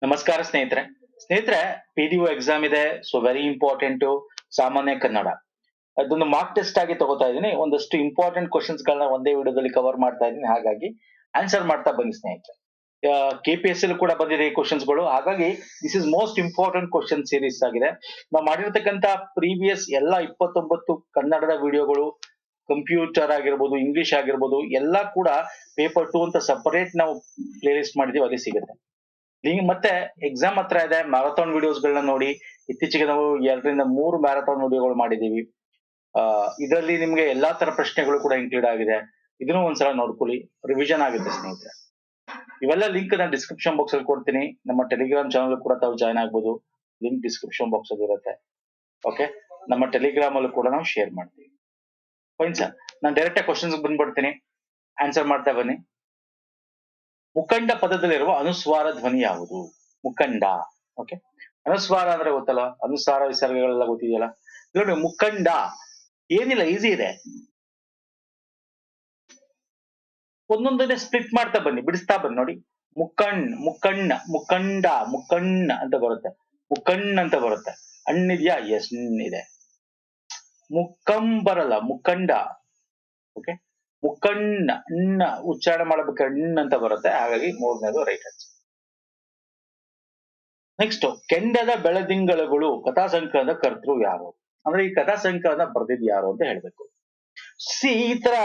ನಮಸ್ಕಾರ ಸ್ನೇಹಿತರೆ. ಸ್ನೇಹಿತರೆ, PDO ಎಕ್ಸಾಮ್ ಇದೆ. So very important. ಸಾಮಾನ್ಯ ಕನ್ನಡ ಅದೊಂದು ಮಾರ್ಕ್ ಟೆಸ್ಟ್ ಆಗಿ ತಗೋತಾ ಇದ್ದೀನಿ. ಒಂದಷ್ಟು ಇಂಪಾರ್ಟೆಂಟ್ ಕ್ವಶನ್ಸ್ ಗಳನ್ನ ಒಂದೇ ವಿಡಿಯೋದಲ್ಲಿ ಕವರ್ ಮಾಡ್ತಾ ಇದ್ದೀನಿ. ಹಾಗಾಗಿ ಆನ್ಸರ್ ಮಾಡ್ತಾ ಬನ್ನಿ ಸ್ನೇಹಿತರೆ. KPSC ಕೂಡ ಬಂದಿದೆ ಈ ಕ್ವಶನ್ಸ್ ಗಳು. ಹಾಗಾಗಿ this is most important question series ಆಗಿದೆ. ನಾವು ಮಾಡಿರ್ತಕ್ಕಂತ ಪ್ರೀವಿಯಸ್ ಎಲ್ಲ 29 ಕನ್ನಡದ ವಿಡಿಯೋಗಳು, ಕಂಪ್ಯೂಟರ್ ಆಗಿರ್ಬೋದು, ಇಂಗ್ಲಿಷ್ ಆಗಿರ್ಬೋದು, ಎಲ್ಲ ಕೂಡ ಪೇಪರ್ 2 ಅಂತ ಸಪರೇಟ್ ನಾವು ಪ್ಲೇ ಲಿಸ್ಟ್ ಮಾಡಿದೀವಿ, ಅಲ್ಲಿ ಸಿಗುತ್ತೆ. ಮತ್ತೆ ಎಕ್ಸಾಮ್ ಹತ್ರ ಇದೆ, ಮ್ಯಾರಥಾನ್ ವಿಡಿಯೋಸ್ ಗಳನ್ನ ನೋಡಿ. ಇತ್ತೀಚೆಗೆ ನಾವು 2 ರಿಂದ 3 ಮ್ಯಾರಥಾನ್ ವಿಡಿಯೋಗಳು ಮಾಡಿದೀವಿ. ಇದರಲ್ಲಿ ನಿಮ್ಗೆ ಎಲ್ಲಾ ತರ ಪ್ರಶ್ನೆಗಳು ಕೂಡ ಇನ್ಕ್ಲೂಡ್ ಆಗಿದೆ. ಇದನ್ನು ಒಂದ್ಸಲ ನೋಡ್ಕೊಳ್ಳಿ, ರಿವಿಷನ್ ಆಗುತ್ತೆ ಸ್ನೇಹಿತರೆ. ಇವೆಲ್ಲ ಲಿಂಕ್ ನಾನು ಡಿಸ್ಕ್ರಿಪ್ಷನ್ ಬಾಕ್ಸ್ ಅಲ್ಲಿ ಕೊಡ್ತೀನಿ. ನಮ್ಮ ಟೆಲಿಗ್ರಾಮ್ ಚಾನಲ್ ಕೂಡ ತಾವು ಜಾಯ್ನ್ ಆಗ್ಬೋದು. ಲಿಂಕ್ ಡಿಸ್ಕ್ರಿಪ್ಷನ್ ಬಾಕ್ಸ್ ಅಲ್ಲಿ ಇರುತ್ತೆ. ಓಕೆ, ನಮ್ಮ ಟೆಲಿಗ್ರಾಮ್ ಅಲ್ಲೂ ಕೂಡ ನಾವು ಶೇರ್ ಮಾಡ್ತೀವಿ. ಫೈನ್ ಸರ್, ನಾನು ಡೈರೆಕ್ಟ್ ಕ್ವಶನ್ಸ್ ಬಂದ್ಬಿಡ್ತೀನಿ. ಆನ್ಸರ್ ಮಾಡ್ತಾ ಬನ್ನಿ. ಮುಖಂಡ ಪದದಲ್ಲಿರುವ ಅನುಸ್ವಾರ ಧ್ವನಿ ಯಾವುದು? ಮುಖಂಡ. ಓಕೆ, ಅನುಸ್ವಾರ ಅಂದ್ರೆ ಗೊತ್ತಲ್ಲ, ಅನುಸ್ವಾರ ವಿಸರ್ಗಗಳೆಲ್ಲ ಗೊತ್ತಿದೆಯಲ್ಲ. ನೋಡಿ, ಮುಖಂಡ ಏನಿಲ್ಲ, ಈಸಿ ಇದೆ. ಒಂದೊಂದನ್ನೇ ಸ್ಪ್ಲಿಟ್ ಮಾಡ್ತಾ ಬನ್ನಿ, ಬಿಡಿಸ್ತಾ ಬನ್ನಿ. ನೋಡಿ, ಮುಖಂಡ, ಮುಖಂಡ ಅಂತ ಬರುತ್ತೆ. ಮುಖಂಡ್ ಅಂತ ಬರುತ್ತೆ. ಹಣ್ಣಿದ್ಯಾ? ಎಸ್, ಇದೆ. ಮುಖಂ ಬರಲ್ಲ, ಮುಖಂಡ. ಓಕೆ, ಮುಖಂಡ ಉಚ್ಚಾರಣೆ ಮಾಡಬೇಕಾದ್ರೆ ಅಂತ ಬರುತ್ತೆ. ಹಾಗಾಗಿ ಮೂರನೇದು ರೈಟ್ ಆನ್ಸರ್. ನೆಕ್ಸ್ಟ್, ಕೆಂಡದ ಬೆಳದಿಂಗಳಗಳು ಕಥಾ ಸಂಕಲನದ ಕರ್ತೃ ಯಾರು? ಅಂದ್ರೆ ಈ ಕಥಾ ಸಂಕಲನ ಬರ್ದಿದ್ ಯಾರು ಅಂತ ಹೇಳ್ಬೇಕು. ಈ ತರ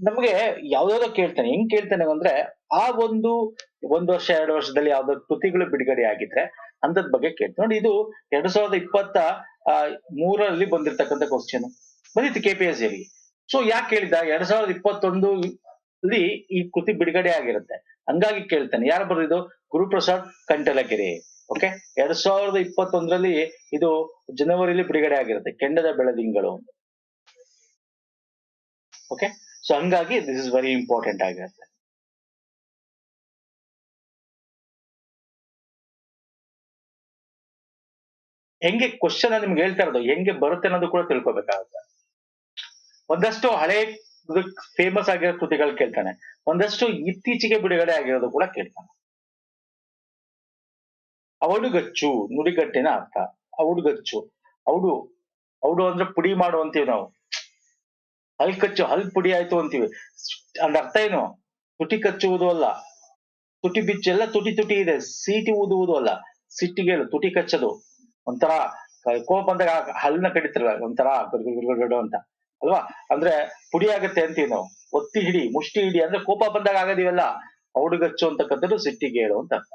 ನಮ್ಗೆ ಯಾವ್ದಾವ್ದೋ ಕೇಳ್ತಾನೆ. ಹೆಂಗ್ ಕೇಳ್ತಾನೆ ಅಂದ್ರೆ, ಆ ಒಂದು 1 ವರ್ಷ 2 ವರ್ಷದಲ್ಲಿ ಯಾವ್ದಾದ್ರು ಕೃತಿಗಳು ಬಿಡುಗಡೆ ಆಗಿದ್ರೆ ಅಂತದ್ ಬಗ್ಗೆ ಕೇಳ್ತಾನೆ. ನೋಡಿ, ಇದು 2023ರಲ್ಲಿ ಬಂದಿರ್ತಕ್ಕಂಥ ಕ್ವಶನ್ ಬಂದಿತ್ತು KPSC ಅಲ್ಲಿ. ಸೊ ಯಾಕೆ ಕೇಳಿದ? 2021 ಈ ಕೃತಿ ಬಿಡುಗಡೆ ಆಗಿರುತ್ತೆ, ಹಂಗಾಗಿ ಕೇಳ್ತಾನೆ. ಯಾರು ಬರೆದಿದ್ದು? ಗುರುಪ್ರಸಾದ್ ಕಂಟಲಗೆರೆ. ಓಕೆ, 2021ರಲ್ಲಿ ಇದು ಜನವರಿಲಿ ಬಿಡುಗಡೆ ಆಗಿರುತ್ತೆ, ಕೆಂಡದ ಬೆಳದಿಂಗಳು. ಓಕೆ, ಸೊ ಹಂಗಾಗಿ ದಿಸ್ ಇಸ್ ವೆರಿ ಇಂಪಾರ್ಟೆಂಟ್ ಆಗಿರುತ್ತೆ. ಹೆಂಗೆ ಕ್ವಶನ್ ನಿಮ್ಗೆ ಹೇಳ್ತಾ ಇರೋದು ಹೆಂಗೆ ಬರುತ್ತೆ ಅನ್ನೋದು ಕೂಡ ತಿಳ್ಕೊಬೇಕಾಗುತ್ತೆ. ಒಂದಷ್ಟು ಹಳೆ ಫೇಮಸ್ ಆಗಿರೋ ಕೃತಿಗಳು ಕೇಳ್ತಾನೆ, ಒಂದಷ್ಟು ಇತ್ತೀಚೆಗೆ ಬಿಡುಗಡೆ ಆಗಿರೋದು ಕೂಡ ಕೇಳ್ತಾನೆ. ಔಡುಗಚ್ಚು ನುಡಿಗಟ್ಟಿನ ಅರ್ಥ. ಔಡುಗಚ್ಚು, ಔಡು ಔಡು ಅಂದ್ರೆ ಪುಡಿ ಮಾಡು ಅಂತೀವಿ ನಾವು. ಹಲ್ ಕಚ್ಚು, ಹಲ್ ಪುಡಿ ಆಯ್ತು ಅಂತೀವಿ. ಅಂದ ಅರ್ಥ ಏನು? ತುಟಿ ಕಚ್ಚುವುದು ಅಲ್ಲ, ತುಟಿ ಬಿಚ್ಚು. ಎಲ್ಲ ತುಟಿ ತುಟಿ ಇದೆ. ಸೀಟಿ ಊದುವುದು ಅಲ್ಲ, ಸಿಟ್ಟಿಗೇಳು, ತುಟಿ ಕಚ್ಚದು. ಒಂಥರ ಕೋಪ ಬಂದಾಗ ಹಲ್ಲನ್ನ ಕಡಿತಾರಲ್ಲ, ಒಂಥರ ಗಡು ಅಂತ ಅಲ್ವಾ? ಅಂದ್ರೆ ಪುಡಿ ಆಗತ್ತೆ ಅಂತೀವಿ ನಾವು. ಒತ್ತಿ ಹಿಡಿ, ಮುಷ್ಟಿ ಹಿಡಿ ಅಂದ್ರೆ ಕೋಪ ಬಂದಾಗ ಆಗದಿವೆಲ್ಲ. ಔಡುಗಚ್ಚು ಅಂತಕ್ಕಂಥದ್ದು ಸಿಟ್ಟಿಗೇಳು ಅಂತ ಅರ್ಥ.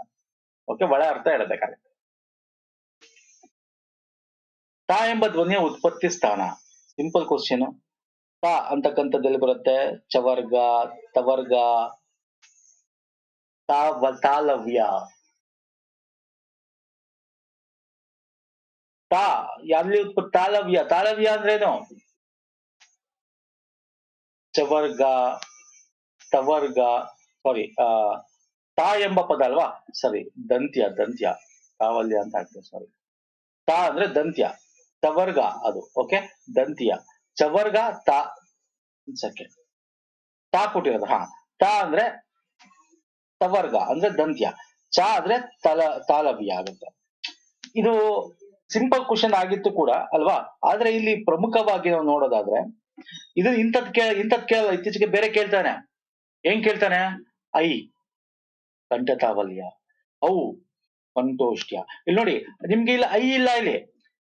ಓಕೆ, ಒಳ ಅರ್ಥ ಹೇಳಬೇಕಾಗುತ್ತೆ. ತಾ ಎಂಬ ಧ್ವನಿಯ ಉತ್ಪತ್ತಿ ಸ್ಥಾನ. Simple question. ತಾ ಅಂತಕ್ಕಂಥದ್ದಲ್ಲಿ ಬರುತ್ತೆ? ಚವರ್ಗ, ತವರ್ಗ, ತಾಲವ್ಯ. ತಾ ಅಲ್ಲಿ ಉತ್ಪತ್ತಿ ತಾಲವ್ಯ. ತಾಲವ್ಯ ಅಂದ್ರೇನು? ಚವರ್ಗ, ತವರ್ಗ, ಸಾರಿ, ತಾ ಎಂಬ ಪದ ಅಲ್ವಾ? ಸರಿ, ದಂತ್ಯ ತಾವಲ್ಯ ಅಂತ ಆಗ್ತದೆ. ಸಾರಿ, ತಾ ಅಂದ್ರೆ ದಂತ್ಯ, ತವರ್ಗ ಅದು. ಓಕೆ, ದಂತ್ಯ. ಚವರ್ಗ, ತಾ ಸೆಕೆಂಡ್, ತಾ ಕೊಟ್ಟಿರೋದು. ಹಾ, ತಾ ಅಂದ್ರೆ ತವರ್ಗ ಅಂದ್ರೆ ದಂತ್ಯ, ಚ ಅಂದ್ರೆ ತಾಲವ್ಯ ಆಗುತ್ತೆ. ಇದು ಸಿಂಪಲ್ ಕ್ವಶನ್ ಆಗಿತ್ತು ಕೂಡ ಅಲ್ವಾ? ಆದ್ರೆ ಇಲ್ಲಿ ಪ್ರಮುಖವಾಗಿ ನಾವು ನೋಡೋದಾದ್ರೆ, ಇದು ಇಂಥದ್ ಕೇಳಲ್ಲ. ಇತ್ತೀಚೆಗೆ ಬೇರೆ ಕೇಳ್ತಾನೆ. ಏನ್ ಕೇಳ್ತಾನೆ? ಐ ಕಂಠತಾವಲ್ಯ, ಔ ಕಂಠೋಷ್ಟ್ಯ. ಇಲ್ಲಿ ನೋಡಿ, ನಿಮ್ಗೆ ಇಲ್ಲ ಐ ಇಲ್ಲ ಇಲ್ಲಿ.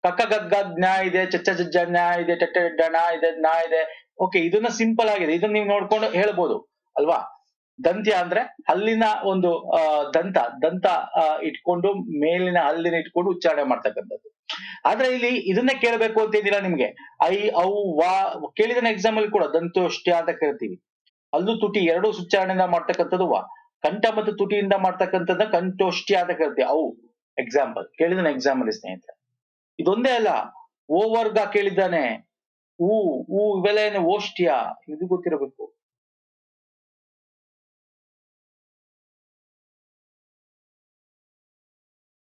ಕಕ್ಕ ಗಗ್ಗ ಜ್ಞಾ ಇದೆ, ಚಚ್ಚ ಜಜ್ಜ ಜ್ಞಾ ಇದೆ, ಟಟ್ಟ ನ ಇದೆ, ನಾ ಇದೆ. ಓಕೆ, ಇದನ್ನ ಸಿಂಪಲ್ ಆಗಿದೆ, ಇದನ್ನ ನೀವು ನೋಡ್ಕೊಂಡು ಹೇಳ್ಬೋದು ಅಲ್ವಾ? ದಂತ್ಯ ಅಂದ್ರೆ ಹಲ್ಲಿನ ಒಂದು ದಂತ ಇಟ್ಕೊಂಡು, ಮೇಲಿನ ಹಲ್ಲಿನ ಇಟ್ಕೊಂಡು ಉಚ್ಚಾರಣೆ ಮಾಡ್ತಕ್ಕಂಥದ್ದು. ಆದ್ರೆ ಇಲ್ಲಿ ಇದನ್ನೇ ಕೇಳಬೇಕು ಅಂತ ಏನಿಲ್ಲ ನಿಮ್ಗೆ. ಐ, ಔ, ವಾ ಕೇಳಿದನ ಎಕ್ಸಾಮ್ ಅಲ್ಲಿ ಕೂಡ ದಂತೋಷ್ಟ್ಯ ಅಂತ ಕೇಳ್ತೀವಿ. ಅಲ್ಲೂ ತುಟಿ ಎರಡೂ ಉಚ್ಚಾರಣೆಯಿಂದ ಮಾಡ್ತಕ್ಕಂಥದ್ದು ವಾ. ಕಂಠ ಮತ್ತು ತುಟಿಯಿಂದ ಮಾಡ್ತಕ್ಕಂಥದ್ದ ಕಂಠೋಷ್ಟ್ಯ ಅಂತ ಕೇಳ್ತೀವಿ. ಅವು ಎಕ್ಸಾಂಪಲ್ ಕೇಳಿದನ ಎಕ್ಸಾಮ್ ಅಲ್ಲಿ ಸ್ನೇಹಿತರೆ. ಇದೊಂದೇ ಅಲ್ಲ, ಓ ವರ್ಗ ಕೇಳಿದ್ದಾನೆ, ಊ ಊ ಇವೆಲ್ಲ ಏನು? ಓಷ್ಟ್ಯ, ಇದು ಗೊತ್ತಿರಬೇಕು.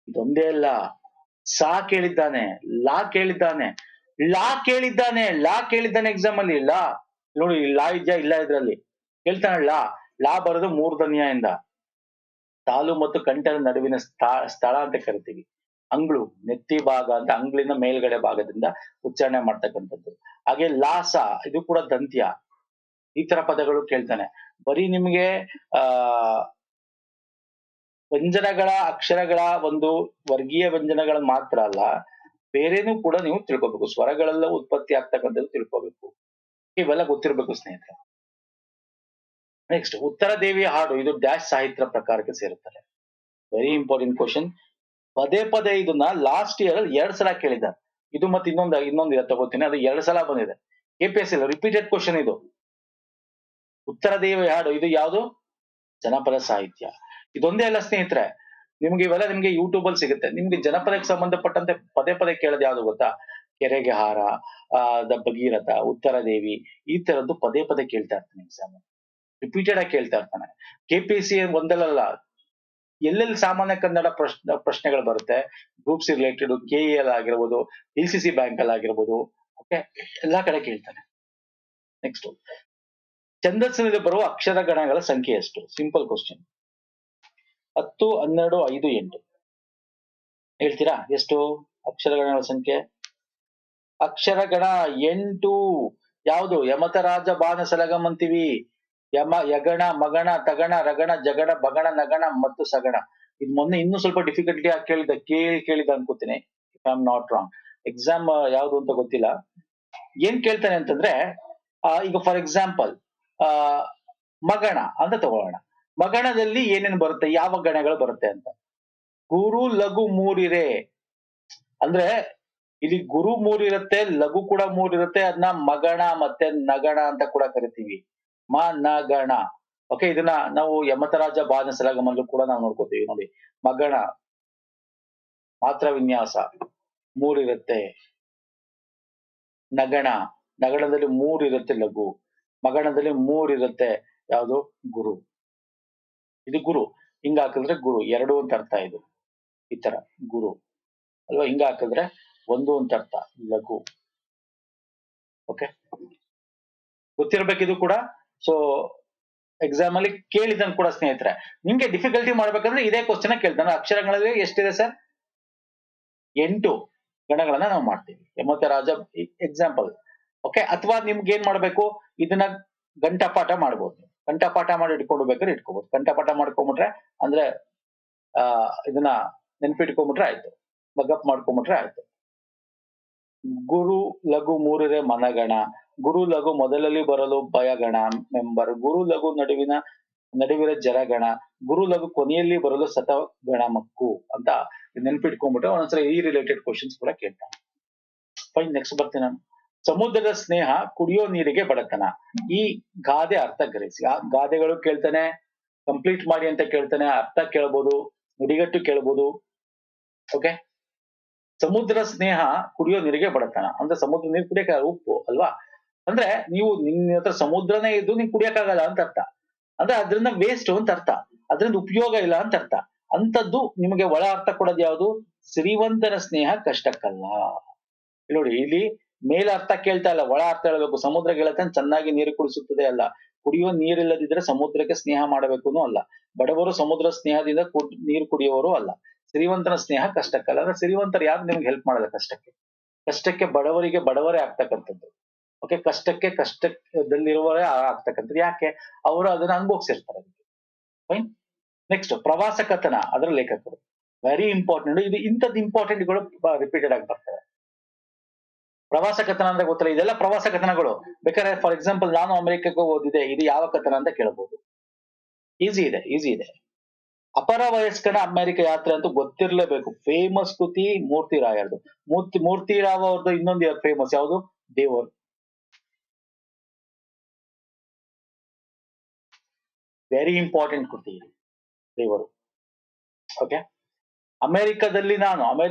ಇದೊಂದೇ ಅಲ್ಲ, ಸಾ ಕೇಳಿದ್ದಾನೆ, ಲಾ ಕೇಳಿದ್ದಾನೆ, ಲಾ ಕೇಳಿದ್ದಾನೆ ಎಕ್ಸಾಮ್ ಅಲ್ಲಿ. ಲಾ ನೋಡಿ, ಲಾ ಇದ್ಯಾ? ಇಲ್ಲ ಇದ್ರಲ್ಲಿ. ಹೇಳ್ತಾನೆ ಲಾ. ಲಾ ಬರೋದು ಮೂರ್ಧನ್ಯ ಇಂದ. ತಾಲು ಮತ್ತು ಕಂಠದ ನಡುವಿನ ಸ್ಥಳ ಅಂತ ಕರಿತೀವಿ. ಅಂಗ್ಳು, ನೆತ್ತಿ ಭಾಗ ಅಂತ ಅಂಗ್ಳಿನ ಮೇಲ್ಗಡೆ ಭಾಗದಿಂದ ಉಚ್ಚಾರಣೆ ಮಾಡ್ತಕ್ಕಂಥದ್ದು. ಹಾಗೆ ಲಾಸ, ಇದು ಕೂಡ ದಂತ್ಯ. ಈ ತರ ಪದಗಳು ಕೇಳ್ತಾನೆ. ಬರೀ ನಿಮ್ಗೆ ಆ ವ್ಯಂಜನಗಳ ಅಕ್ಷರಗಳ ಒಂದು ವರ್ಗೀಯ ವ್ಯಂಜನಗಳ ಮಾತ್ರ ಅಲ್ಲ, ಬೇರೆನೂ ಕೂಡ ನೀವು ತಿಳ್ಕೊಬೇಕು. ಸ್ವರಗಳೆಲ್ಲ ಉತ್ಪತ್ತಿ ಆಗ್ತಕ್ಕಂಥದ್ದು ತಿಳ್ಕೊಬೇಕು. ಇವೆಲ್ಲ ಗೊತ್ತಿರ್ಬೇಕು ಸ್ನೇಹಿತರೆ. ನೆಕ್ಸ್ಟ್, ಉತ್ತರ ದೇವಿಯ ಹಾಡು ಇದು ಡ್ಯಾಶ್ ಸಾಹಿತ್ಯ ಪ್ರಕಾರಕ್ಕೆ ಸೇರುತ್ತದೆ. Very important question. ಪದೇ ಪದೇ ಇದನ್ನ ಲಾಸ್ಟ್ ಇಯರ್ ಅಲ್ಲಿ 2 ಸಲ ಕೇಳಿದ್ದಾರೆ. ಇದು ಮತ್ತೆ ಇನ್ನೊಂದು ತಗೋತೀನಿ, ಅದು 2 ಸಲ ಬಂದಿದೆ. KPSC ರಿಪೀಟೆಡ್ ಕ್ವಶನ್ ಇದು. ಉತ್ತರ ದೇವಿಯ ಹಾಡು ಇದು ಯಾವುದು? ಜನಪದ ಸಾಹಿತ್ಯ. ಇದೊಂದೇ ಅಲ್ಲ ಸ್ನೇಹಿತರೆ, ನಿಮ್ಗೆ ಇವೆಲ್ಲ ನಿಮ್ಗೆ ಯೂಟ್ಯೂಬ್ ಅಲ್ಲಿ ಸಿಗುತ್ತೆ. ನಿಮ್ಗೆ ಜನಪದಕ್ಕೆ ಸಂಬಂಧಪಟ್ಟಂತೆ ಪದೇ ಪದೇ ಕೇಳೋದು ಯಾವ್ದು ಗೊತ್ತಾ? ಕೆರೆಗೆ ಹಾರ, ಭಗೀರಥ, ಉತ್ತರ ದೇವಿ, ಈ ತರದ್ದು ಪದೇ ಪದೇ ಕೇಳ್ತಾ ಇರ್ತಾನೆ ಎಕ್ಸಾಮ್. ರಿಪೀಟೆಡ್ ಆಗಿ ಕೇಳ್ತಾ ಇರ್ತಾನೆ. KPSC ಒಂದಲ್ಲ, ಎಲ್ಲೆಲ್ಲಿ ಸಾಮಾನ್ಯ ಕನ್ನಡ ಪ್ರಶ್ನೆಗಳು ಬರುತ್ತೆ, ಗ್ರೂಪ್ಸ್ ರಿಲೇಟೆಡ್, KEL ಆಗಿರ್ಬೋದು, DCC ಬ್ಯಾಂಕ್ ಅಲ್ಲಿ ಆಗಿರ್ಬೋದು, ಓಕೆ, ಎಲ್ಲಾ ಕಡೆ ಕೇಳ್ತಾನೆ. ನೆಕ್ಸ್ಟ್, ಛಂದಸ್ಸಿನಲ್ಲಿ ಬರುವ ಅಕ್ಷರ ಗಣಗಳ ಸಂಖ್ಯೆ ಎಷ್ಟು? Simple question. 10, 12, 5, 8 ಹೇಳ್ತೀರಾ? ಎಷ್ಟು ಅಕ್ಷರಗಣಗಳ ಸಂಖ್ಯೆ? ಅಕ್ಷರಗಣ 8. ಯಾವುದು? ಯಮತರಾಜ ಬಾಣ ಸಲಗಂ ಅಂತೀವಿ. ಯಗಣ, ಮಗಣ, ತಗಣ, ರಗಣ, ಜಗಣ, ಬಗಣ, ನಗಣ ಮತ್ತು ಸಗಣ. ಇದು ಮೊನ್ನೆ ಇನ್ನೂ ಸ್ವಲ್ಪ ಡಿಫಿಕಲ್ಟಿ ಆಗಿ ಕೇಳಿದ ಅನ್ಕೋತೀನಿ, if I am not wrong. Exam ಯಾವ್ದು ಅಂತ ಗೊತ್ತಿಲ್ಲ. ಏನ್ ಕೇಳ್ತಾನೆ ಅಂತಂದ್ರೆ, ಈಗ ಫಾರ್ ಎಕ್ಸಾಂಪಲ್ ಮಗಣ ಅಂತ ತಗೊಳ್ಳೋಣ. ಮಗಣದಲ್ಲಿ ಏನೇನು ಬರುತ್ತೆ, ಯಾವ ಗಣಗಳು ಬರುತ್ತೆ ಅಂತ. ಗುರು, ಲಘು 3 ಇರೆ. ಅಂದ್ರೆ ಇಲ್ಲಿ ಗುರು 3 ಇರುತ್ತೆ, ಲಘು ಕೂಡ 3 ಇರುತ್ತೆ. ಅದನ್ನ ಮಗಣ ಮತ್ತೆ ನಗಣ ಅಂತ ಕೂಡ ಕರಿತೀವಿ. ನಗಣ. ಓಕೆ, ಇದನ್ನ ನಾವು ಯಮತರಾಜ ಬಾಣ ಸಲಗಮಲ್ಲೂ ಕೂಡ ನಾವು ನೋಡ್ಕೋತೀವಿ ನೋಡಿ. ಮಗಣ ಮಾತ್ರ ವಿನ್ಯಾಸ 3 ಇರುತ್ತೆ. ನಗಣದಲ್ಲಿ 3 ಇರುತ್ತೆ ಲಘು. ಮಗಣದಲ್ಲಿ 3 ಇರುತ್ತೆ. ಯಾವುದು? ಗುರು. ಇದು ಗುರು. ಹಿಂಗ ಹಾಕಿದ್ರೆ ಗುರು 2 ಅಂತ ಅರ್ಥ. ಇದು ಈ ತರ ಗುರು ಅಲ್ವಾ? ಹಿಂಗ ಹಾಕಿದ್ರೆ 1 ಅಂತ ಅರ್ಥ, ಲಘು. ಓಕೆ, ಗೊತ್ತಿರ್ಬೇಕಿದು ಕೂಡ. ಸೊ ಎಕ್ಸಾಮ್ ಅಲ್ಲಿ ಕೇಳಿದನ್ ಕೂಡ ಸ್ನೇಹಿತರೆ. ನಿಮ್ಗೆ ಡಿಫಿಕಲ್ಟಿ ಮಾಡ್ಬೇಕಂದ್ರೆ ಇದೇ ಕ್ವಶನ್ ಕೇಳ್ತಾನೆ. ಅಕ್ಷರಗಳಲ್ಲಿ ಎಷ್ಟಿದೆ ಸರ್? 8 ಗಣಗಳನ್ನ ನಾವು ಮಾಡ್ತೀವಿ. ಯಮತರಾಜ ಎಕ್ಸಾಂಪಲ್. ಓಕೆ, ಅಥವಾ ನಿಮ್ಗೆ ಏನ್ ಮಾಡ್ಬೇಕು, ಇದನ್ನ ಗಂಟಪಾಠ ಮಾಡ್ಬೋದು. ಗಂಟಪಾಠ ಮಾಡಿ ಇಟ್ಕೊಂಡು ಇಟ್ಕೋಬಹುದು. ಗಂಟಪಾಠ ಮಾಡ್ಕೊಂಬಿಟ್ರೆ ಅಂದ್ರೆ ಇದನ್ನ ನೆನ್ಪಿಟ್ಕೊಂಬಿಟ್ರೆ ಆಯ್ತು, ಬಗ್ಗಪ್ ಮಾಡ್ಕೊಂಬಿಟ್ರೆ ಆಯ್ತು. ಗುರು ಲಘು 3 ಇರೆ ಮನಗಣ. ಗುರು ಲಘು ಮೊದಲಲ್ಲಿ ಬರಲು ಭಯಗಣ ಮೆಂಬರ್. ಗುರು ಲಘು ನಡುವಿನ ಜರಗಣ. ಗುರು ಲಘು ಕೊನೆಯಲ್ಲಿ ಬರಲು ಸತಗಣ ಮಕ್ಕು ಅಂತ ನೆನ್ಪಿಟ್ಕೊಂಡ್ಬಿಟ್ರೆ ಒಂದೊಂದ್ಸಲ ಈ ರಿಲೇಟೆಡ್ ಕ್ವಶನ್ಸ್ ಕೂಡ ಕೇಳ್ತಾನೆ. ಫೈನ್, ನೆಕ್ಸ್ಟ್ ಬರ್ತೀನಿ ನಾನು. ಸಮುದ್ರದ ಸ್ನೇಹ ಕುಡಿಯೋ ನೀರಿಗೆ ಬಡತನ. ಈ ಗಾದೆ ಅರ್ಥ ಗ್ರಹಿಸಿ. ಆ ಗಾದೆಗಳು ಕೇಳ್ತಾನೆ, ಕಂಪ್ಲೀಟ್ ಮಾಡಿ ಅಂತ ಕೇಳ್ತಾನೆ, ಅರ್ಥ ಕೇಳ್ಬೋದು, ನುಡಿಗಟ್ಟು ಕೇಳ್ಬೋದು. ಓಕೆ, ಸಮುದ್ರ ಸ್ನೇಹ ಕುಡಿಯೋ ನೀರಿಗೆ ಬಡತನ ಅಂದ್ರೆ ಸಮುದ್ರ ನೀರು ಕುಡಿಯಕ್ಕೆ ಉಪ್ಪು ಅಲ್ವಾ? ಅಂದ್ರೆ ನೀವು ನಿನ್ನ ಹತ್ರ ಸಮುದ್ರನೇ ಇದ್ದು ನೀನ್ ಕುಡಿಯಕ್ಕಾಗಲ್ಲ ಅಂತ ಅರ್ಥ. ಅಂದ್ರೆ ಅದ್ರಿಂದ ವೇಸ್ಟ್ ಅಂತ ಅರ್ಥ, ಅದ್ರಿಂದ ಉಪಯೋಗ ಇಲ್ಲ ಅಂತ ಅರ್ಥ. ಅಂತದ್ದು ನಿಮಗೆ ಒಳ ಅರ್ಥ ಕೊಡೋದು ಯಾವುದು? ಶ್ರೀಮಂತನ ಸ್ನೇಹ ಕಷ್ಟಕ್ಕಲ್ಲ. ನೋಡಿ, ಇಲ್ಲಿ ಮೇಲ ಅರ್ಥ ಕೇಳ್ತಾ ಇಲ್ಲ, ಒಳ ಅರ್ಥ ಹೇಳ್ಬೇಕು. ಸಮುದ್ರ ಗೆಳತನ ಚೆನ್ನಾಗಿ ನೀರು ಕುಡಿಸುತ್ತದೆ ಅಲ್ಲ, ಕುಡಿಯುವ ನೀರಿಲ್ಲದಿದ್ರೆ ಸಮುದ್ರಕ್ಕೆ ಸ್ನೇಹ ಮಾಡಬೇಕು ಅಲ್ಲ, ಬಡವರು ಸಮುದ್ರ ಸ್ನೇಹದಿಂದ ನೀರು ಕುಡಿಯುವವರು ಅಲ್ಲ, ಶ್ರೀಮಂತನ ಸ್ನೇಹ ಕಷ್ಟಕ್ಕಲ್ಲ. ಅಂದ್ರೆ ಶ್ರೀಮಂತರು ಯಾರು ನಿಮ್ಗೆ ಹೆಲ್ಪ್ ಮಾಡಲ್ಲ ಕಷ್ಟಕ್ಕೆ ಬಡವರೇ ಆಗ್ತಕ್ಕಂಥದ್ದು. ಓಕೆ, ಕಷ್ಟದಲ್ಲಿರುವವರೇ ಆಗ್ತಕ್ಕಂಥದ್ದು. ಯಾಕೆ? ಅವರು ಅದನ್ನ ಅನುಭವಿಸಿರ್ತಾರೆ. ಫೈನ್. ನೆಕ್ಸ್ಟ್, ಪ್ರವಾಸ ಕಥನ, ಅದರ ಲೇಖಕರು. Very important. ಇದು ಇಂಥದ್ದು ಇಂಪಾರ್ಟೆಂಟ್ಗಳು ರಿಪೀಟೆಡ್ ಆಗಿ ಬರ್ತವೆ. ಪ್ರವಾಸ ಕಥನ ಅಂದ್ರೆ ಗೊತ್ತಲ್ಲ, ಇದೆಲ್ಲ ಪ್ರವಾಸ ಕಥನಗಳು. ಬೇಕಾದ್ರೆ ಫಾರ್ ಎಕ್ಸಾಂಪಲ್ ನಾನು ಅಮೆರಿಕಕ್ಕೆ ಓದಿದೆ, ಇದು ಯಾವ ಕಥನ ಅಂತ ಕೇಳಬಹುದು. ಈಸಿ ಇದೆ. ಅಪರ ವಯಸ್ಕನ ಅಮೆರಿಕ ಯಾತ್ರೆ ಅಂತೂ ಗೊತ್ತಿರ್ಲೇಬೇಕು. ಫೇಮಸ್ ಕೃತಿ ಮೂರ್ತಿ ರಾಯರ್ದು. ಮೂರ್ತಿ ರಾವ್ ಅವ್ರದ್ದು ಇನ್ನೊಂದು ಫೇಮಸ್ ಯಾವುದು? ದೇವರು. ವೆರಿ ಇಂಪಾರ್ಟೆಂಟ್ ಕೃತಿ ಇದು, ದೇವರು. ಓಕೆ, ಅಮೆರಿಕದಲ್ಲಿ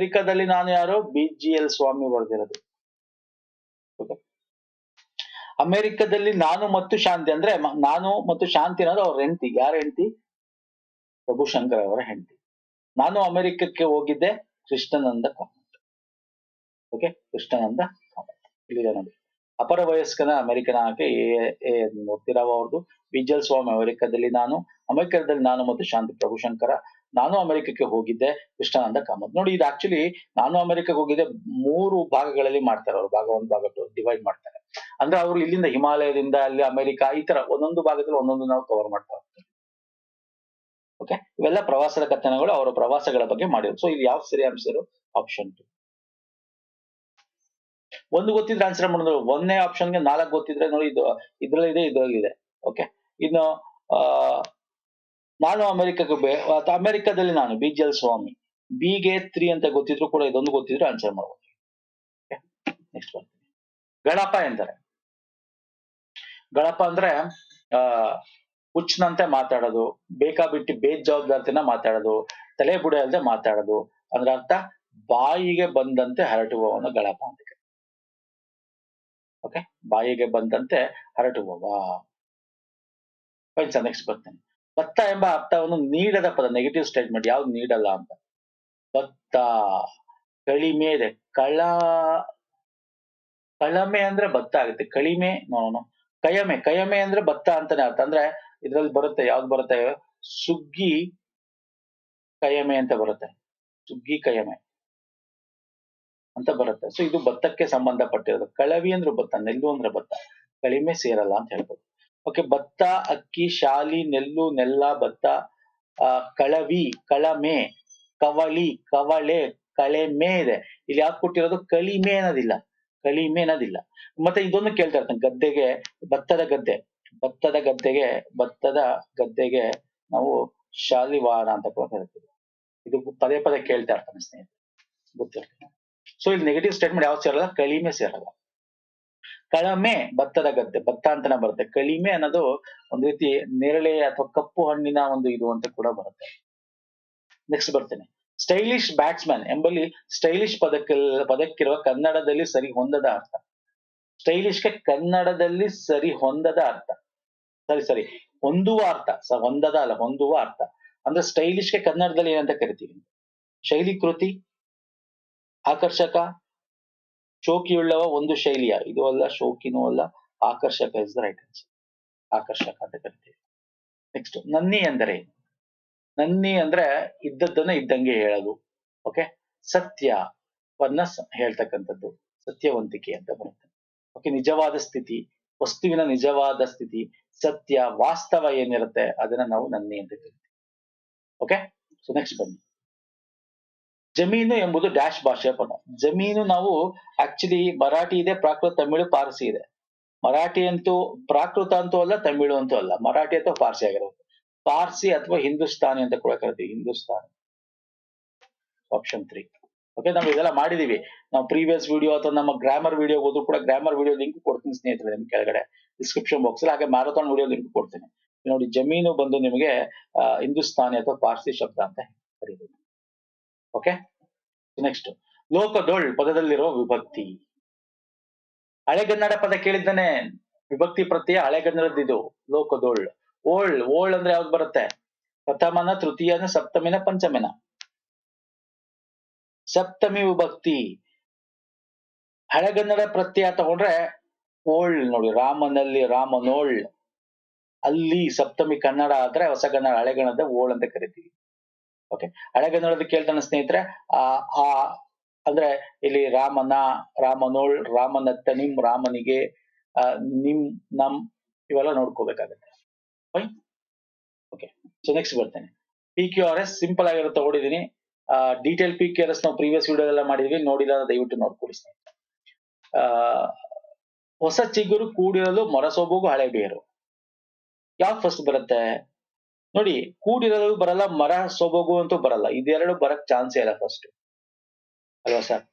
ನಾನು ಯಾರು? BGL ಸ್ವಾಮಿ ಬರೆದಿರೋದು. ಓಕೆ, ಅಮೆರಿಕದಲ್ಲಿ ನಾನು ಮತ್ತು ಶಾಂತಿ ಅಂದ್ರೆ ನಾನು ಮತ್ತು ಶಾಂತಿ ಅನ್ನೋದು ಅವ್ರ ಹೆಂಡತಿ. ಯಾರ ಹೆಂಡತಿ? ಪ್ರಭುಶಂಕರ್ ಅವರ ಹೆಂಡತಿ. ನಾನು ಅಮೆರಿಕಕ್ಕೆ ಹೋಗಿದ್ದೆ, ಕೃಷ್ಣಾನಂದ ಕಾಮತ್. ಓಕೆ, ಕೃಷ್ಣಾನಂದ ಕಾಮತ್ ಇಲ್ಲಿದೆ ನೋಡಿ. ಅಪರ ವಯಸ್ಕನ ಅಮೆರಿಕನ್ ಆಕೆ ಮೂರ್ತಿರಾವ್ ಅವ್ರದ್ದು. ವಿಜಲ್ ಸ್ವಾಮಿ ಅಮೆರಿಕದಲ್ಲಿ ನಾನು, ಅಮೆರಿಕದಲ್ಲಿ ನಾನು ಮತ್ತು ಶಾಂತಿ ಪ್ರಭುಶಂಕರ. ನಾನು ಅಮೆರಿಕಕ್ಕೆ ಹೋಗಿದ್ದೆ, ಕೃಷ್ಣಾನಂದ ಕಾಮತ್. ನೋಡಿ ಇದು ಆಕ್ಚುಲಿ ನಾನು ಅಮೆರಿಕಕ್ಕೆ ಹೋಗಿದ್ದೆ 3 ಭಾಗಗಳಲ್ಲಿ ಮಾಡ್ತಾರೆ ಅವರು. ಭಾಗ 1 ಭಾಗ 2 ಡಿವೈಡ್ ಮಾಡ್ತಾರೆ. ಅಂದ್ರೆ ಅವರು ಇಲ್ಲಿಂದ ಹಿಮಾಲಯದಿಂದ ಅಲ್ಲಿ ಅಮೆರಿಕ ಈ ತರ ಒಂದೊಂದು ಭಾಗದಲ್ಲಿ ಒಂದೊಂದು ನಾವು ಕವರ್ ಮಾಡ್ತಾ ಹೋಗ್ತೀವಿ. ಓಕೆ, ಇವೆಲ್ಲ ಪ್ರವಾಸದ ಕಥನಗಳು, ಅವರ ಪ್ರವಾಸಗಳ ಬಗ್ಗೆ ಮಾಡಿದ್ರು. ಸೊ ಇಲ್ಲಿ ಯಾವ ಸರಿ ಆನ್ಸರ್? ಆಪ್ಷನ್ 2. ಒಂದು ಗೊತ್ತಿದ್ರೆ ಆನ್ಸರ್ ಮಾಡೋದು. ಒಂದನೇ ಆಪ್ಷನ್ಗೆ 4 ಗೊತ್ತಿದ್ರೆ ನೋಡಿ, ಇದು ಇದ್ರಲ್ಲಿದೆ, ಇದ್ರಲ್ಲಿದೆ. ಓಕೆ, ಇನ್ನು ಆ ನಾನು ಅಮೆರಿಕದಲ್ಲಿ ನಾನು ಬಿಜಿಎಲ್ ಸ್ವಾಮಿ. ಬಿಗೆ 3 ಅಂತ ಗೊತ್ತಿದ್ರು ಕೂಡ ಇದೊಂದು ಗೊತ್ತಿದ್ರು ಆನ್ಸರ್ ಮಾಡಬಹುದು. ನೆಕ್ಸ್ಟ್ ಬರ್ತೀನಿ. ಗಣಪ ಎಂದರೆ, ಗಣಪ ಅಂದ್ರೆ ಆ ಹುಚ್ಚನಂತೆ ಮಾತಾಡೋದು, ಬೇಕಾಬಿಟ್ಟಿ ಬೇಜವಾಬ್ದಾರಿತನ ಮಾತಾಡೋದು, ತಲೆ ಬುಡ ಅಲ್ಲದೆ ಮಾತಾಡೋದು. ಅಂದ್ರೆ ಅರ್ಥ ಬಾಯಿಗೆ ಬಂದಂತೆ ಹರಟುವವನು ಗಣಪ ಅಂತ. ಓಕೆ, ಬಾಯಿಗೆ ಬಂದಂತೆ ಹರಟುವವ. ನೆಕ್ಸ್ಟ್ ಬರ್ತೇನೆ. ಭತ್ತ ಎಂಬ ಅರ್ಥವನ್ನು ನೀಡದ ಪದ, ನೆಗೆಟಿವ್ ಸ್ಟೇಟ್ಮೆಂಟ್. ಯಾವ್ದು ನೀಡಲ್ಲ ಅಂತ? ಭತ್ತ. ಕಳಿಮೆ ಇದೆ, ಕಳಮೆ ಅಂದ್ರೆ ಭತ್ತ ಆಗುತ್ತೆ. ಕಳಿಮೆ ನೋನು. ಕಯಮೆ ಅಂದ್ರೆ ಭತ್ತ ಅಂತಾನೆ ಅರ್ಥ. ಅಂದ್ರೆ ಇದ್ರಲ್ಲಿ ಬರುತ್ತೆ, ಯಾವ್ದು ಬರುತ್ತೆ? ಸುಗ್ಗಿ ಕಯಮೆ ಅಂತ ಬರುತ್ತೆ. ಸುಗ್ಗಿ ಕಯಮೆ ಅಂತ ಬರುತ್ತೆ. ಸೊ ಇದು ಭತ್ತಕ್ಕೆ ಸಂಬಂಧಪಟ್ಟಿರೋದು. ಕಳವಿ ಅಂದ್ರೆ ಭತ್ತ, ನೆಲ್ಲು ಅಂದ್ರೆ ಭತ್ತ, ಕಳಿಮೆ ಸೇರಲ್ಲ ಅಂತ ಹೇಳ್ಬೋದು. ಓಕೆ, ಭತ್ತ, ಅಕ್ಕಿ, ಶಾಲಿ, ನೆಲ್ಲು, ನೆಲ್ಲ, ಭತ್ತ, ಕಳವಿ, ಕಳಮೆ, ಕವಳಿ, ಕವಳೆ, ಕಳೆಮೆ ಇದೆ. ಇಲ್ಲಿ ಯಾಕೆ ಕೊಟ್ಟಿರೋದು? ಕಳಿಮೆ ಅನ್ನೋದಿಲ್ಲ, ಕಳಿಮೆ ಅನ್ನೋದಿಲ್ಲ. ಮತ್ತೆ ಇದೊಂದು ಕೇಳ್ತಾ ಇರ್ತಾನೆ, ಗದ್ದೆಗೆ ಭತ್ತದ ಗದ್ದೆ, ಭತ್ತದ ಗದ್ದೆಗೆ ನಾವು ಶಾಲಿವಾರ ಅಂತ ಕೂಡ ಹೇಳ್ತೀವಿ. ಇದು ಪದೇ ಪದೇ ಕೇಳ್ತಾ ಇರ್ತಾನೆ ಸ್ನೇಹಿತರೆ, ಗೊತ್ತಿರ್ತಾನೆ. ಸೊ ಇಲ್ಲಿ ನೆಗೆಟಿವ್ ಸ್ಟೇಟ್ಮೆಂಟ್ ಯಾವ್ದು ಸೇರಲ್ಲ? ಕಳಿಮೆ ಸೇರಲ್ಲ. ಕಳಮೆ ಭತ್ತದ ಗದ್ದೆ, ಭತ್ತ ಅಂತಾನೆ ಬರುತ್ತೆ. ಕಳಿಮೆ ಅನ್ನೋದು ಒಂದು ರೀತಿ ನೇರಳೆ ಅಥವಾ ಕಪ್ಪು ಹಣ್ಣಿನ ಒಂದು ಇದು ಅಂತ ಕೂಡ ಬರುತ್ತೆ. ನೆಕ್ಸ್ಟ್ ಬರ್ತೇನೆ. ಸ್ಟೈಲಿಶ್ ಬ್ಯಾಟ್ಸ್ಮನ್ ಎಂಬಲ್ಲಿ ಸ್ಟೈಲಿಶ್ ಪದಕ್ಕಿರುವ ಕನ್ನಡದಲ್ಲಿ ಸರಿ ಹೊಂದದ ಅರ್ಥ. ಸ್ಟೈಲಿಶ್ಗೆ ಕನ್ನಡದಲ್ಲಿ ಸರಿ ಹೊಂದದ ಅರ್ಥ, ಸರಿ ಹೊಂದುವ ಅರ್ಥ, ಹೊಂದದ ಅಲ್ಲ, ಹೊಂದುವ ಅರ್ಥ. ಅಂದ್ರೆ ಸ್ಟೈಲಿಶ್ಗೆ ಕನ್ನಡದಲ್ಲಿ ಏನಂತ ಕರಿತೀವಿ? ಶೈಲಿಕೃತಿ, ಆಕರ್ಷಕ, ಶೋಕಿಯುಳ್ಳವ, ಒಂದು ಶೈಲಿಯ. ಇದು ಅಲ್ಲ, ಶೋಕಿನೂ ಅಲ್ಲ, ಆಕರ್ಷಕ ಇಸ್ ದ ರೈಟ್ ಆನ್ಸರ್. ಆಕರ್ಷಕ ಅಂತ ಕರಿತೀವಿ. ನೆಕ್ಸ್ಟ್, ನನ್ನಿ ಎಂದರೆ ಏನು? ನನ್ನಿ ಅಂದ್ರೆ ಇದ್ದದ್ದನ್ನ ಇದ್ದಂಗೆ ಹೇಳೋದು. ಓಕೆ, ಸತ್ಯವನ್ನ ಹೇಳ್ತಕ್ಕಂಥದ್ದು, ಸತ್ಯವಂತಿಕೆ ಅಂತ ಬರುತ್ತೆ. ಓಕೆ, ನಿಜವಾದ ಸ್ಥಿತಿ, ವಸ್ತುವಿನ ನಿಜವಾದ ಸ್ಥಿತಿ, ಸತ್ಯ, ವಾಸ್ತವ ಏನಿರುತ್ತೆ ಅದನ್ನ ನಾವು ನನ್ನಿ ಅಂತ ಕರಿತೀವಿ. ಓಕೆ, ಸೊ ನೆಕ್ಸ್ಟ್ ಬನ್ನಿ. ಜಮೀನು ಎಂಬುದು ಡ್ಯಾಶ್ ಭಾಷೆಯ ಪದ. ಜಮೀನು ನಾವು ಆಕ್ಚುಲಿ ಮರಾಠಿ ಇದೆ, ಪ್ರಾಕೃತ, ತಮಿಳು, ಪಾರ್ಸಿ ಇದೆ. ಮರಾಠಿ ಅಂತೂ ಪ್ರಾಕೃತ ಅಂತೂ ಅಲ್ಲ, ತಮಿಳು ಅಂತೂ ಅಲ್ಲ, ಮರಾಠಿ ಅಥವಾ ಪಾರ್ಸಿ ಆಗಿರೋದು. ಪಾರ್ಸಿ ಅಥವಾ ಹಿಂದೂಸ್ತಾನಿ ಅಂತ ಕೂಡ ಕರಿತೀವಿ, ಹಿಂದೂಸ್ತಾನಿ. ಆಪ್ಷನ್ 3. ಓಕೆ, ನಾವು ಇದೆಲ್ಲ ಮಾಡಿದೀವಿ. ನಾವು ಪ್ರೀವಿಯಸ್ ವಿಡಿಯೋ ಅಥವಾ ನಮ್ಮ ಗ್ರಾಮರ್ ವಿಡಿಯೋ ಹೋದ್ರು ಕೂಡ ಗ್ರಾಮರ್ ವಿಡಿಯೋ ಲಿಂಕ್ ಕೊಡ್ತೀನಿ ಸ್ನೇಹಿತರೆ, ನಿಮ್ಗೆ ಕೆಳಗಡೆ ಡಿಸ್ಕ್ರಿಪ್ಷನ್ ಬಾಕ್ಸ್ ಅಲ್ಲಿ. ಹಾಗೆ ಮ್ಯಾರಥಾನ್ ವಿಡಿಯೋ ಲಿಂಕ್ ಕೊಡ್ತೀನಿ ನೋಡಿ. ಜಮೀನು ಬಂದು ನಿಮಗೆ ಹಿಂದೂಸ್ತಾನಿ ಅಥವಾ ಪಾರ್ಸಿ ಶಬ್ದ ಅಂತ ಕರೀಬಹುದು. ಓಕೆ, ನೆಕ್ಸ್ಟ್, ಲೋಕದೊಳ್ ಪದದಲ್ಲಿರೋ ವಿಭಕ್ತಿ. ಹಳೆಗನ್ನಡ ಪದ ಕೇಳಿದ್ದಾನೆ, ವಿಭಕ್ತಿ ಪ್ರತ್ಯಯ ಹಳೆಗನ್ನಡದಿದು. ಲೋಕದೊಳ್. ಓಳ್ ಅಂದ್ರೆ ಯಾವ್ದು ಬರುತ್ತೆ? ಪ್ರಥಮನ, ತೃತೀಯನ, ಸಪ್ತಮಿನ, ಪಂಚಮಿನ. ಸಪ್ತಮಿ ವಿಭಕ್ತಿ. ಹಳೆಗನ್ನಡ ಪ್ರತ್ಯಯ ತಗೊಂಡ್ರೆ ಓಳ್ ನೋಡಿ, ರಾಮನಲ್ಲಿ ರಾಮನೋಳ್. ಅಲ್ಲಿ ಸಪ್ತಮಿ ಕನ್ನಡ ಆದ್ರೆ ಹೊಸಗನ್ನಡ, ಹಳೆಗನ್ನಡದ ಓಳ್ ಅಂತ ಕರಿತೀವಿ. ಓಕೆ, ಹಳೆಗನ್ನಡದ ಕೇಳ್ತಾನೆ ಸ್ನೇಹಿತರೆ. ಆ ಅಂದ್ರೆ ಇಲ್ಲಿ ರಾಮನ, ರಾಮನೋಳ್, ರಾಮನತ್ತ, ನಿಮ್, ರಾಮನಿಗೆ, ನಿಮ್, ನಮ್, ಇವೆಲ್ಲ ನೋಡ್ಕೋಬೇಕಾಗತ್ತೆ. ಫೈನ್. ಓಕೆ, ಸೊ ನೆಕ್ಸ್ಟ್ ಬರ್ತೇನೆ. PQRS ಸಿಂಪಲ್ ಆಗಿರುತ್ತೆ, ಓಡಿದೀನಿ. ಡೀಟೇಲ್ PQRS ನಾವು ಪ್ರೀವಿಯಸ್ ವಿಡಿಯೋ ಎಲ್ಲ ಮಾಡಿದ್ವಿ, ನೋಡಿಲ್ಲ ದಯವಿಟ್ಟು ನೋಡ್ಕೊಳ್ಳಿ ಸ್ನೇಹಿತರೆ. ಹೊಸ ಚಿಗುರು ಕೂಡಿರಲು ಮೊರಸೊಬಗು ಹಳೆ ಬೇರು. ಯಾವ್ದು ಫಸ್ಟ್ ಬರುತ್ತೆ ನೋಡಿ? ಕೂಡಿರಲು ಬರಲ್ಲ, ಮರ ಸೊಬಗು ಅಂತೂ ಬರಲ್ಲ. ಇದೆರಡು ಬರಕ್ ಚಾನ್ಸೇ ಇಲ್ಲ ಫಸ್ಟ್, ಅಲ್ವಾ ಸರ್?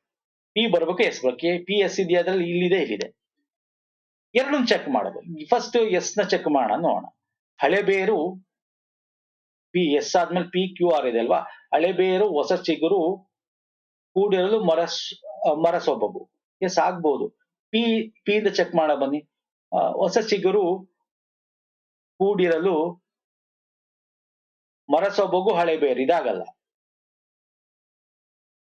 ಪಿ ಬರ್ಬೇಕು, ಎಸ್ ಬರ್ಬೇಕು. ಪಿ ಎಸ್ ಇದೆಯಾ ಅದ್ರಲ್ಲಿ? ಇಲ್ಲಿದೆ. ಎರಡನ್ನು ಚೆಕ್ ಮಾಡೋದು. ಫಸ್ಟ್ ಎಸ್ ನ ಚೆಕ್ ಮಾಡೋಣ, ನೋಡೋಣ. ಹಳೆ ಬೇರು ಪಿ, ಎಸ್ ಆದ್ಮೇಲೆ PQR ಇದೆ ಅಲ್ವಾ? ಹಳೆ ಬೇರು, ಹೊಸ ಚಿಗುರು, ಕೂಡಿರಲು ಮರ ಸೊಬಗು. ಎಸ್ ಆಗ್ಬಹುದು. ಪಿ ಇಂದ ಚೆಕ್ ಮಾಡ ಬನ್ನಿ. ಹೊಸ ಚಿಗುರು, ಕೂಡಿರಲು ಮರ ಸೊಬಗು, ಹಳೆ ಬೇರು. ಇದಾಗಲ್ಲ.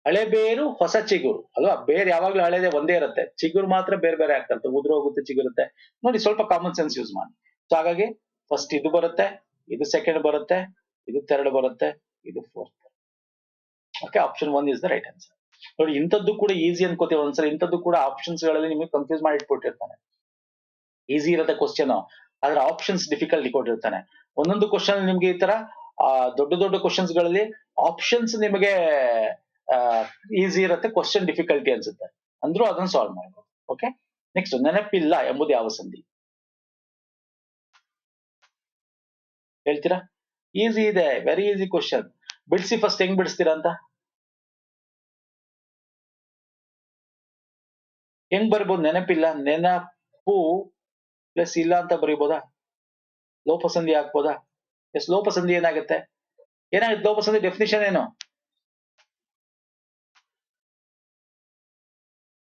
ಹಳೆ ಬೇರು ಹೊಸ ಚಿಗುರು ಅಲ್ವಾ? ಬೇರೆ ಯಾವಾಗ್ಲೂ ಹಳೆದೇ ಒಂದೇ ಇರುತ್ತೆ, ಚಿಗುರು ಮಾತ್ರ ಬೇರೆ ಬೇರೆ ಆಗ್ತಾ ಉದುರು ಹೋಗುತ್ತೆ, ಚಿಗುರುತ್ತೆ. ನೋಡಿ ಸ್ವಲ್ಪ ಕಾಮನ್ ಸೆನ್ಸ್ ಯೂಸ್ ಮಾಡಿ. ಸೊ ಹಾಗಾಗಿ ಫಸ್ಟ್ ಇದು ಬರುತ್ತೆ, ಇದು ಸೆಕೆಂಡ್ ಬರುತ್ತೆ, ಇದು ಥರ್ಡ್ ಬರುತ್ತೆ, ಇದು fourth. Okay, option 1 is the right answer. ನೋಡಿ ಇಂಥದ್ದು ಕೂಡ ಈಸಿ ಅನ್ಕೋತೀವಿ ಒಂದ್ಸಲ, ಇಂಥದ್ದು ಕೂಡ ಆಪ್ಷನ್ಸ್ ಗಳಲ್ಲಿ ನಿಮಗೆ ಕನ್ಫ್ಯೂಸ್ ಮಾಡಿ ಇಟ್ಬಿಟ್ಟಿರ್ತಾನೆ. ಈಸಿ ಇರುತ್ತೆ ಕ್ವಶನ್, ಆದ್ರೆ ಆಪ್ಷನ್ಸ್ ಡಿಫಿಕಲ್ಟ್ ಕೊಟ್ಟಿರ್ತಾನೆ. ಒಂದೊಂದು ಕ್ವಶನ್ ನಿಮ್ಗೆ ಈ ತರ ದೊಡ್ಡ ದೊಡ್ಡ ಕ್ವಶನ್ಸ್ ಗಳಲ್ಲಿ ಆಪ್ಷನ್ಸ್ ನಿಮಗೆ ಈಸಿ ಇರುತ್ತೆ, ಕ್ವಶನ್ ಡಿಫಿಕಲ್ಟಿ ಅನ್ಸುತ್ತೆ, ಅಂದ್ರೂ ಅದನ್ನ ಸಾಲ್ವ್ ಮಾಡಬಹುದು. ಓಕೆ, ನೆಕ್ಸ್ಟ್, ನೆನಪಿಲ್ಲ ಎಂಬುದು ಯಾವ ಸಂಧಿ? ಹೇಳ್ತೀರಾ? ಈಸಿ ಇದೆ, ವೆರಿ ಈಸಿ ಕ್ವಶನ್. ಬಿಡಿಸಿ ಫಸ್ಟ್, ಹೆಂಗ್ ಬಿಡಿಸ್ತೀರಾ ಅಂತ. ಹೆಂಗ್ ಬರ್ಬೋದು? ನೆನಪಿಲ್ಲ, ನೆನಪು ಪ್ಲಸ್ ಇಲ್ಲ ಅಂತ ಬರೀಬೋದಾ? ಲೋಪಸಂಧಿ ಹಾಕ್ಬೋದಾ? ಎಸ್, ಲೋಪಸಂಧಿ ಏನಾಗುತ್ತೆ? ಏನಾಗುತ್ತೆ ಲೋಪಸಂಧಿ ಡೆಫಿನಿಷನ್ ಏನು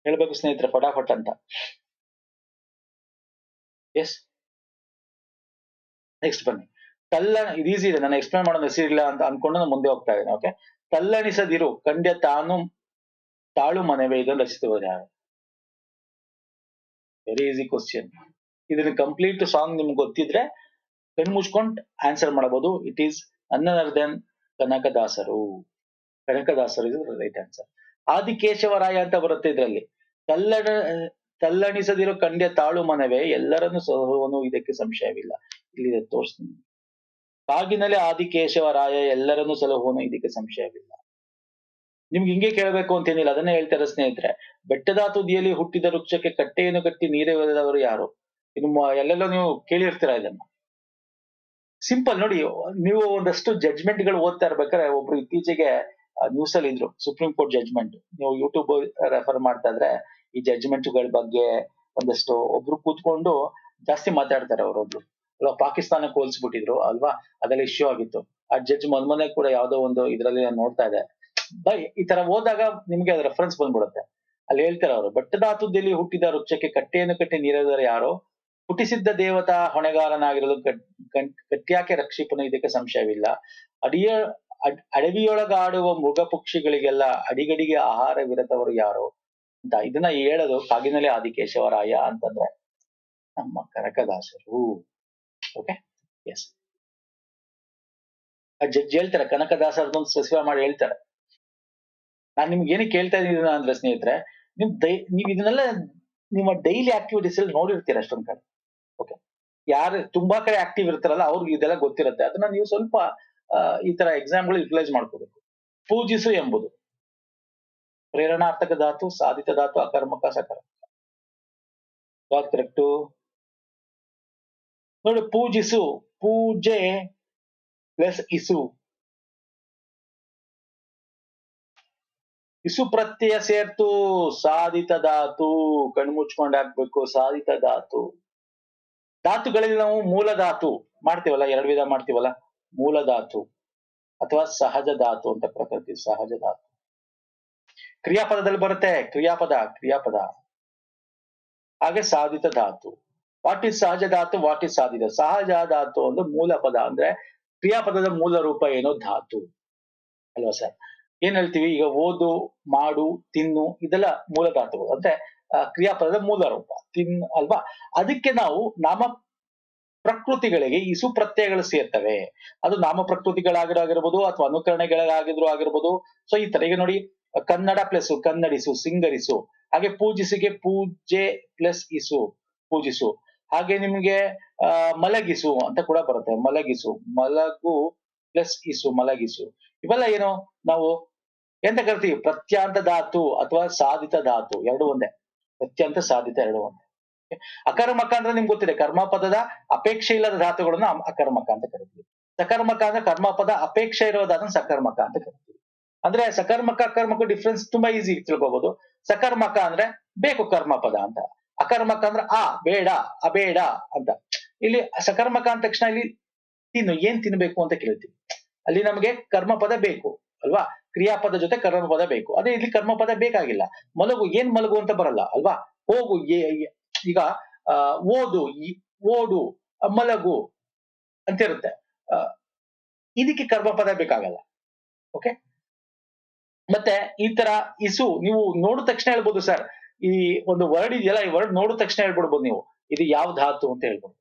ಹೇಳ್ಬೇಕು ಸ್ನೇಹಿತರೆ, ಫಟಾಫಟ್ ಅಂತ. ಎಸ್, ನೆಕ್ಸ್ಟ್ ಬನ್ನಿ. ಇದು ಈಸಿ ಇದೆ, ನಾನು ಎಕ್ಸ್ಪ್ಲೇನ್ ಮಾಡೋ ಹೆಸರಿಲ್ಲ ಅಂತ ಅನ್ಕೊಂಡು ನಾನು ಮುಂದೆ ಹೋಗ್ತಾ ಇದ್ದೇನೆ. ಓಕೆ, ತಲ್ಲಣಿಸದಿರು ಕಂಡ್ಯ ತಾನು ತಾಳು ಮನವೇ, ಇದನ್ನು ರಚಿಸುವುದು ಯಾರು? Very easy question. ಇದನ್ನ ಕಂಪ್ಲೀಟ್ ಸಾಂಗ್ ನಿಮ್ಗೆ ಗೊತ್ತಿದ್ರೆ ಕಣ್ ಮುಚ್ಕೊಂಡು ಆನ್ಸರ್ ಮಾಡಬಹುದು. It is none other than ಕನಕದಾಸರು. ಕನಕದಾಸರು ಇದು ರೈಟ್ ಆನ್ಸರ್. ಆದಿಕೇಶವರಾಯ ಅಂತ ಬರುತ್ತೆ ಇದರಲ್ಲಿ. ತಲ್ಲಣ ತಲ್ಲಣಿಸದಿರೋ ಕಂಡ್ಯ ತಾಳು ಮನವೇ, ಎಲ್ಲರನ್ನು ಸಹುವನು ಇದಕ್ಕೆ ಸಂಶಯವಿಲ್ಲ. ಇಲ್ಲಿ ತೋರಿಸ್ತೀನಿ. ಕಾಗಿನಲ್ಲಿ ಆದಿಕೇಶವರಾಯ ಎಲ್ಲರನ್ನು ಸಲಹುವನು ಇದಕ್ಕೆ ಸಂಶಯವಿಲ್ಲ. ನಿಮ್ಗೆ ಹಿಂಗೆ ಕೇಳಬೇಕು ಅಂತೇನಿಲ್ಲ, ಅದನ್ನೇ ಹೇಳ್ತಾರೆ ಸ್ನೇಹಿತರೆ. ಬೆಟ್ಟದ ತುದಿಯಲ್ಲಿ ಹುಟ್ಟಿದ ವೃಕ್ಷಕ್ಕೆ ಕಟ್ಟೆಯನ್ನು ಕಟ್ಟಿ ನೀರೇ ಒದೆದವರು ಯಾರು? ಇದು ಎಲ್ಲೆಲ್ಲೋ ನೀವು ಕೇಳಿರ್ತೀರಾ ಇದನ್ನ. ಸಿಂಪಲ್ ನೋಡಿ, ನೀವು ಒಂದಷ್ಟು ಜಡ್ಜ್ಮೆಂಟ್ ಗಳು ಓದ್ತಾ ಇರ್ಬೇಕಾದ್ರೆ ಒಬ್ರು ಇತ್ತೀಚೆಗೆ ನ್ಯೂಸ್ ಅಲ್ಲಿ ಇದ್ರು, ಸುಪ್ರೀಂ ಕೋರ್ಟ್ ಜಡ್ಜ್ಮೆಂಟ್. ನೀವು ಯೂಟ್ಯೂಬ್ ರೆಫರ್ ಮಾಡ್ತಾ ಇದ್ರೆ ಈ ಜಡ್ಜ್ಮೆಂಟ್ ಗಳ ಬಗ್ಗೆ ಒಂದಷ್ಟು ಒಬ್ರು ಕೂತ್ಕೊಂಡು ಜಾಸ್ತಿ ಮಾತಾಡ್ತಾರೆ ಅವರೊಬ್ರು. ಅಲ್ವಾ, ಪಾಕಿಸ್ತಾನಕ್ಕೆ ಹೋಲಿಸ್ಬಿಟ್ಟಿದ್ರು ಅಲ್ವಾ, ಅದೆಲ್ಲ ಇಶ್ಯೂ ಆಗಿತ್ತು. ಆ ಜಡ್ಜ್ ಮೊನ್ನೆ ಕೂಡ ಯಾವ್ದೋ ಒಂದು ಇದ್ರಲ್ಲಿ ನಾನು ನೋಡ್ತಾ ಇದ್ದೆ. ಈ ತರ ಹೋದಾಗ ನಿಮ್ಗೆ ಅದ್ರ ರೆಫರೆನ್ಸ್ ಬಂದ್ಬಿಡುತ್ತೆ. ಅಲ್ಲಿ ಹೇಳ್ತಾರೆ ಅವರು, ಬೆಟ್ಟದ ತುದಿಯಲ್ಲಿ ಹುಟ್ಟಿದ ವೃಕ್ಷಕ್ಕೆ ಕಟ್ಟೆಯನ್ನು ಕಟ್ಟಿ ನೀರೆದರೆ ಯಾರೋ, ಹುಟ್ಟಿಸಿದ್ದ ದೇವತಾ ಹೊಣೆಗಾರನಾಗಿರಲು ಕಟ್ಟ್ಯಾಕೆ ರಕ್ಷಿಪನು ಇದಕ್ಕೆ ಸಂಶಯವಿಲ್ಲ. ಅಡಿಯ ಅಡವಿಯೊಳಗಾಡುವ ಮೃಗ ಪಕ್ಷಿಗಳಿಗೆಲ್ಲ ಅಡಿಗಡಿಗೆ ಆಹಾರವಿರತವರು ಯಾರೋ ಅಂತ. ಇದನ್ನ ಹೇಳೋದು ಕಾಗಿನೆಲೆ ಆದಿಕೇಶವರಾಯ ಅಂತಂದ್ರೆ ನಮ್ಮ ಕನಕದಾಸರು. Okay, S. ಆ ಜಡ್ಜ್ ಹೇಳ್ತಾರೆ, ಕನಕದಾಸರದೊಂದು ಸ್ಪೆಸಿಫೈ ಮಾಡಿ ಹೇಳ್ತಾರೆ. ನಾನ್ ನಿಮ್ಗೆ ಏನಕ್ಕೆ ಕೇಳ್ತಾ ಇದ್ದೀನಿ ಅಂದ್ರೆ ಸ್ನೇಹಿತರೆ, ನೀವ್ ಇದನ್ನೆಲ್ಲ ನಿಮ್ಮ ಡೈಲಿ ಆಕ್ಟಿವಿಟೀಸ್ ಅಲ್ಲಿ ನೋಡಿರ್ತೀರ ಅಷ್ಟೊಂದ್ ಕಡೆ. ಓಕೆ, ಯಾರು ತುಂಬಾ ಕಡೆ ಆಕ್ಟಿವ್ ಇರ್ತಾರಲ್ಲ ಅವ್ರಿಗೆ ಇದೆಲ್ಲ ಗೊತ್ತಿರುತ್ತೆ. ಅದನ್ನ ನೀವು ಸ್ವಲ್ಪ ಈ ತರ ಎಕ್ಸಾಮ್ಗಳು ಯುಟಿಲೈಸ್ ಮಾಡ್ಕೋಬೇಕು. ಪೂಜಿಸು ಎಂಬುದು ಪ್ರೇರಣಾರ್ಥಕ ಧಾತು, ಸಾಧಿತ ಧಾತು, ಅಕರ್ಮಕ, ಸಕರ್ಮಕ. ಯಾವ್ದು ಕರೆಕ್ಟು? ನೋಡಿ, ಪೂಜಿಸು, ಪೂಜೆ ಪ್ಲಸ್ ಇಸು, ಇಸು ಪ್ರತ್ಯಯ ಸೇರ್ತು ಸಾಧಿತ ಧಾತು. ಕಣ್ಮುಚ್ಕೊಂಡು ಹಾಕ್ಬೇಕು, ಸಾಧಿತ ಧಾತು. ಧಾತುಗಳಲ್ಲಿ ನಾವು ಮೂಲ ಧಾತು ಮಾಡ್ತೀವಲ್ಲ, ಎರಡು ವಿಧ ಮಾಡ್ತೀವಲ್ಲ, ಮೂಲ ಧಾತು ಅಥವಾ ಸಹಜ ಧಾತು ಅಂತ ಪ್ರಕೃತಿ. ಸಹಜ ಧಾತು ಕ್ರಿಯಾಪದದಲ್ಲಿ ಬರುತ್ತೆ, ಕ್ರಿಯಾಪದ. ಹಾಗೆ ಸಾಧಿತ ಧಾತು. ವಾಟ್ ಇಸ್ ಸಹಜ ಧಾತು, ವಾಟ್ ಇಸ್ ಸಾಧಿತ? ಸಹಜ ಧಾತು ಒಂದು ಮೂಲ ಪದ, ಅಂದ್ರೆ ಕ್ರಿಯಾಪದದ ಮೂಲ ರೂಪ ಏನೋ ಧಾತು ಅಲ್ವಾ ಸರ್? ಏನ್ ಹೇಳ್ತೀವಿ ಈಗ, ಓದು, ಮಾಡು, ತಿನ್ನು, ಇದೆಲ್ಲ ಮೂಲ ಧಾತುಗಳು, ಅಂದ್ರೆ ಕ್ರಿಯಾಪದದ ಮೂಲ ರೂಪ ಅಲ್ವಾ? ಅದಕ್ಕೆ ನಾವು ನಾಮ ಪ್ರಕೃತಿಗಳಿಗೆ ಇಸು ಪ್ರತ್ಯಯಗಳು ಸೇರ್ತವೆ. ಅದು ನಾಮ ಪ್ರಕೃತಿಗಳಾಗಿರ್ಬೋದು ಅಥವಾ ಅನುಕರಣೆಗಳಾಗಿದ್ರು ಆಗಿರ್ಬೋದು. ಸೊ ಈ ತರ ಈಗ ನೋಡಿ, ಕನ್ನಡ ಪ್ಲಸ್ ಕನ್ನಡಿಸು, ಸಿಂಗರಿಸು. ಹಾಗೆ ಪೂಜಿಸಿಗೆ ಪೂಜೆ ಪ್ಲಸ್ ಇಸು, ಪೂಜಿಸು. ಹಾಗೆ ನಿಮ್ಗೆ ಮಲಗಿಸು ಅಂತ ಕೂಡ ಬರುತ್ತೆ, ಮಲಗಿಸು, ಮಲಗು ಪ್ಲಸ್ ಇಸು, ಮಲಗಿಸು. ಇವೆಲ್ಲ ಏನು ನಾವು ಎಂತ ಕರಿತೀವಿ? ಪ್ರತ್ಯಾಂತ ಧಾತು ಅಥವಾ ಸಾಧಿತ ಧಾತು, ಎರಡು ಒಂದೇ. ಪ್ರತ್ಯಂತ, ಸಾಧಿತ ಎರಡು ಒಂದೇ. ಅಕರ್ಮಕ ಅಂದ್ರೆ ನಿಮ್ಗೆ ಗೊತ್ತಿದೆ, ಕರ್ಮಪದದ ಅಪೇಕ್ಷೆ ಇಲ್ಲದ ಧಾತುಗಳನ್ನ ಅಕರ್ಮಕ ಅಂತ ಕರಿತೀವಿ. ಸಕರ್ಮಕ ಅಂದ್ರೆ ಕರ್ಮಪದ ಅಪೇಕ್ಷೆ ಇರೋದಾದ್ರೆ ಸಕರ್ಮಕ ಅಂತ ಕರಿತೀವಿ. ಅಂದ್ರೆ ಸಕರ್ಮಕ ಅಕರ್ಮಕ ಡಿಫ್ರೆನ್ಸ್ ತುಂಬಾ ಈಸಿ ತಿಳ್ಕೋಬಹುದು. ಸಕರ್ಮಕ ಅಂದ್ರೆ ಬೇಕು ಕರ್ಮಪದ ಅಂತ, ಅಕರ್ಮಕ ಅಂದ್ರೆ ಬೇಡ, ಅಬೇಡ ಅಂತ. ಇಲ್ಲಿ ಸಕರ್ಮಕ ಅಂದ ತಕ್ಷಣ ಇಲ್ಲಿ ತಿನ್ನು, ಏನ್ ತಿನ್ಬೇಕು ಅಂತ ಕೇಳ್ತೀವಿ. ಅಲ್ಲಿ ನಮಗೆ ಕರ್ಮಪದ ಬೇಕು ಅಲ್ವಾ, ಕ್ರಿಯಾಪದ ಜೊತೆ ಕರ್ಮಪದ ಬೇಕು. ಅದೇ ಇಲ್ಲಿ ಕರ್ಮಪದ ಬೇಕಾಗಿಲ್ಲ. ಮಲಗು, ಏನ್ ಮಲಗು ಅಂತ ಬರಲ್ಲ ಅಲ್ವಾ. ಹೋಗು, ಈಗ ಓದು, ಓಡು, ಮಲಗು ಅಂತ ಇರುತ್ತೆ. ಇದಕ್ಕೆ ಕರ್ಮಪದ ಬೇಕಾಗಲ್ಲ. ಓಕೆ, ಮತ್ತೆ ಈ ತರ ಇಸು ನೀವು ನೋಡಿದ ತಕ್ಷಣ ಹೇಳ್ಬೋದು ಸರ್, ಈ ಒಂದು ವರ್ಡ್ ಇದೆಯಲ್ಲ, ಈ ವರ್ಡ್ ನೋಡಿದ ತಕ್ಷಣ ಹೇಳ್ಬಿಡ್ಬೋದು ನೀವು ಇದು ಯಾವ ಧಾತು ಅಂತ ಹೇಳ್ಬೋದು.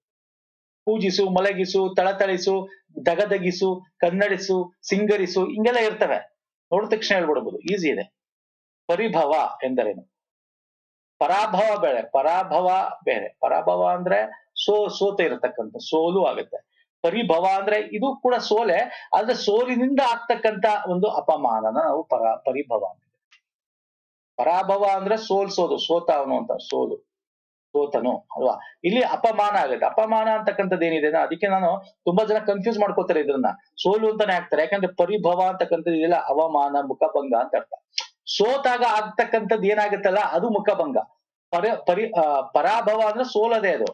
ಪೂಜಿಸು, ಮಲಗಿಸು, ತಳತಳಿಸು, ದಗದಗಿಸು, ಕನ್ನಡಿಸು, ಸಿಂಗರಿಸು, ಹಿಂಗೆಲ್ಲ ಇರ್ತವೆ. ನೋಡಿದ ತಕ್ಷಣ ಹೇಳ್ಬಿಡ್ಬೋದು, ಈಸಿ ಇದೆ. ಪರಿಭವ ಎಂದರೇನು? ಪರಾಭವ ಬೇರೆ, ಪರಾಭವ ಬೇರೆ. ಪರಾಭವ ಅಂದ್ರೆ ಸೋತ ಇರತಕ್ಕಂಥ, ಸೋಲು ಆಗುತ್ತೆ. ಪರಿಭವ ಅಂದ್ರೆ ಇದು ಕೂಡ ಸೋಲೆ, ಆದ್ರೆ ಸೋಲಿನಿಂದ ಆಗ್ತಕ್ಕಂತ ಒಂದು ಅಪಮಾನನ ನಾವು ಪರಿಭವ. ಪರಾಭವ ಅಂದ್ರೆ ಸೋಲ್ಸೋದು, ಸೋತವನು ಅಂತ, ಸೋತನು ಅಲ್ವಾ. ಇಲ್ಲಿ ಅಪಮಾನ ಆಗುತ್ತೆ. ಅಪಮಾನ ಅಂತಕ್ಕಂಥದ್ದು ಏನಿದೆ, ಅದಕ್ಕೆ ನಾನು ತುಂಬಾ ಜನ ಕನ್ಫ್ಯೂಸ್ ಮಾಡ್ಕೋತಾರೆ ಇದನ್ನ, ಸೋಲು ಅಂತಾನೆ ಹಾಕ್ತಾರೆ. ಯಾಕಂದ್ರೆ ಪರಿಭವ ಅಂತಕ್ಕಂಥದ್ದು ಇದೆಯಲ್ಲ, ಅವಮಾನ, ಮುಖಭಂಗ ಅಂತ ಅರ್ಥ. ಸೋತಾಗ ಆಗ್ತಕ್ಕಂಥದ್ದು ಏನಾಗುತ್ತಲ್ಲ ಅದು ಮುಖಭಂಗ. ಪರಾಭವ ಅಂದ್ರೆ ಸೋಲದೆ ಅದು.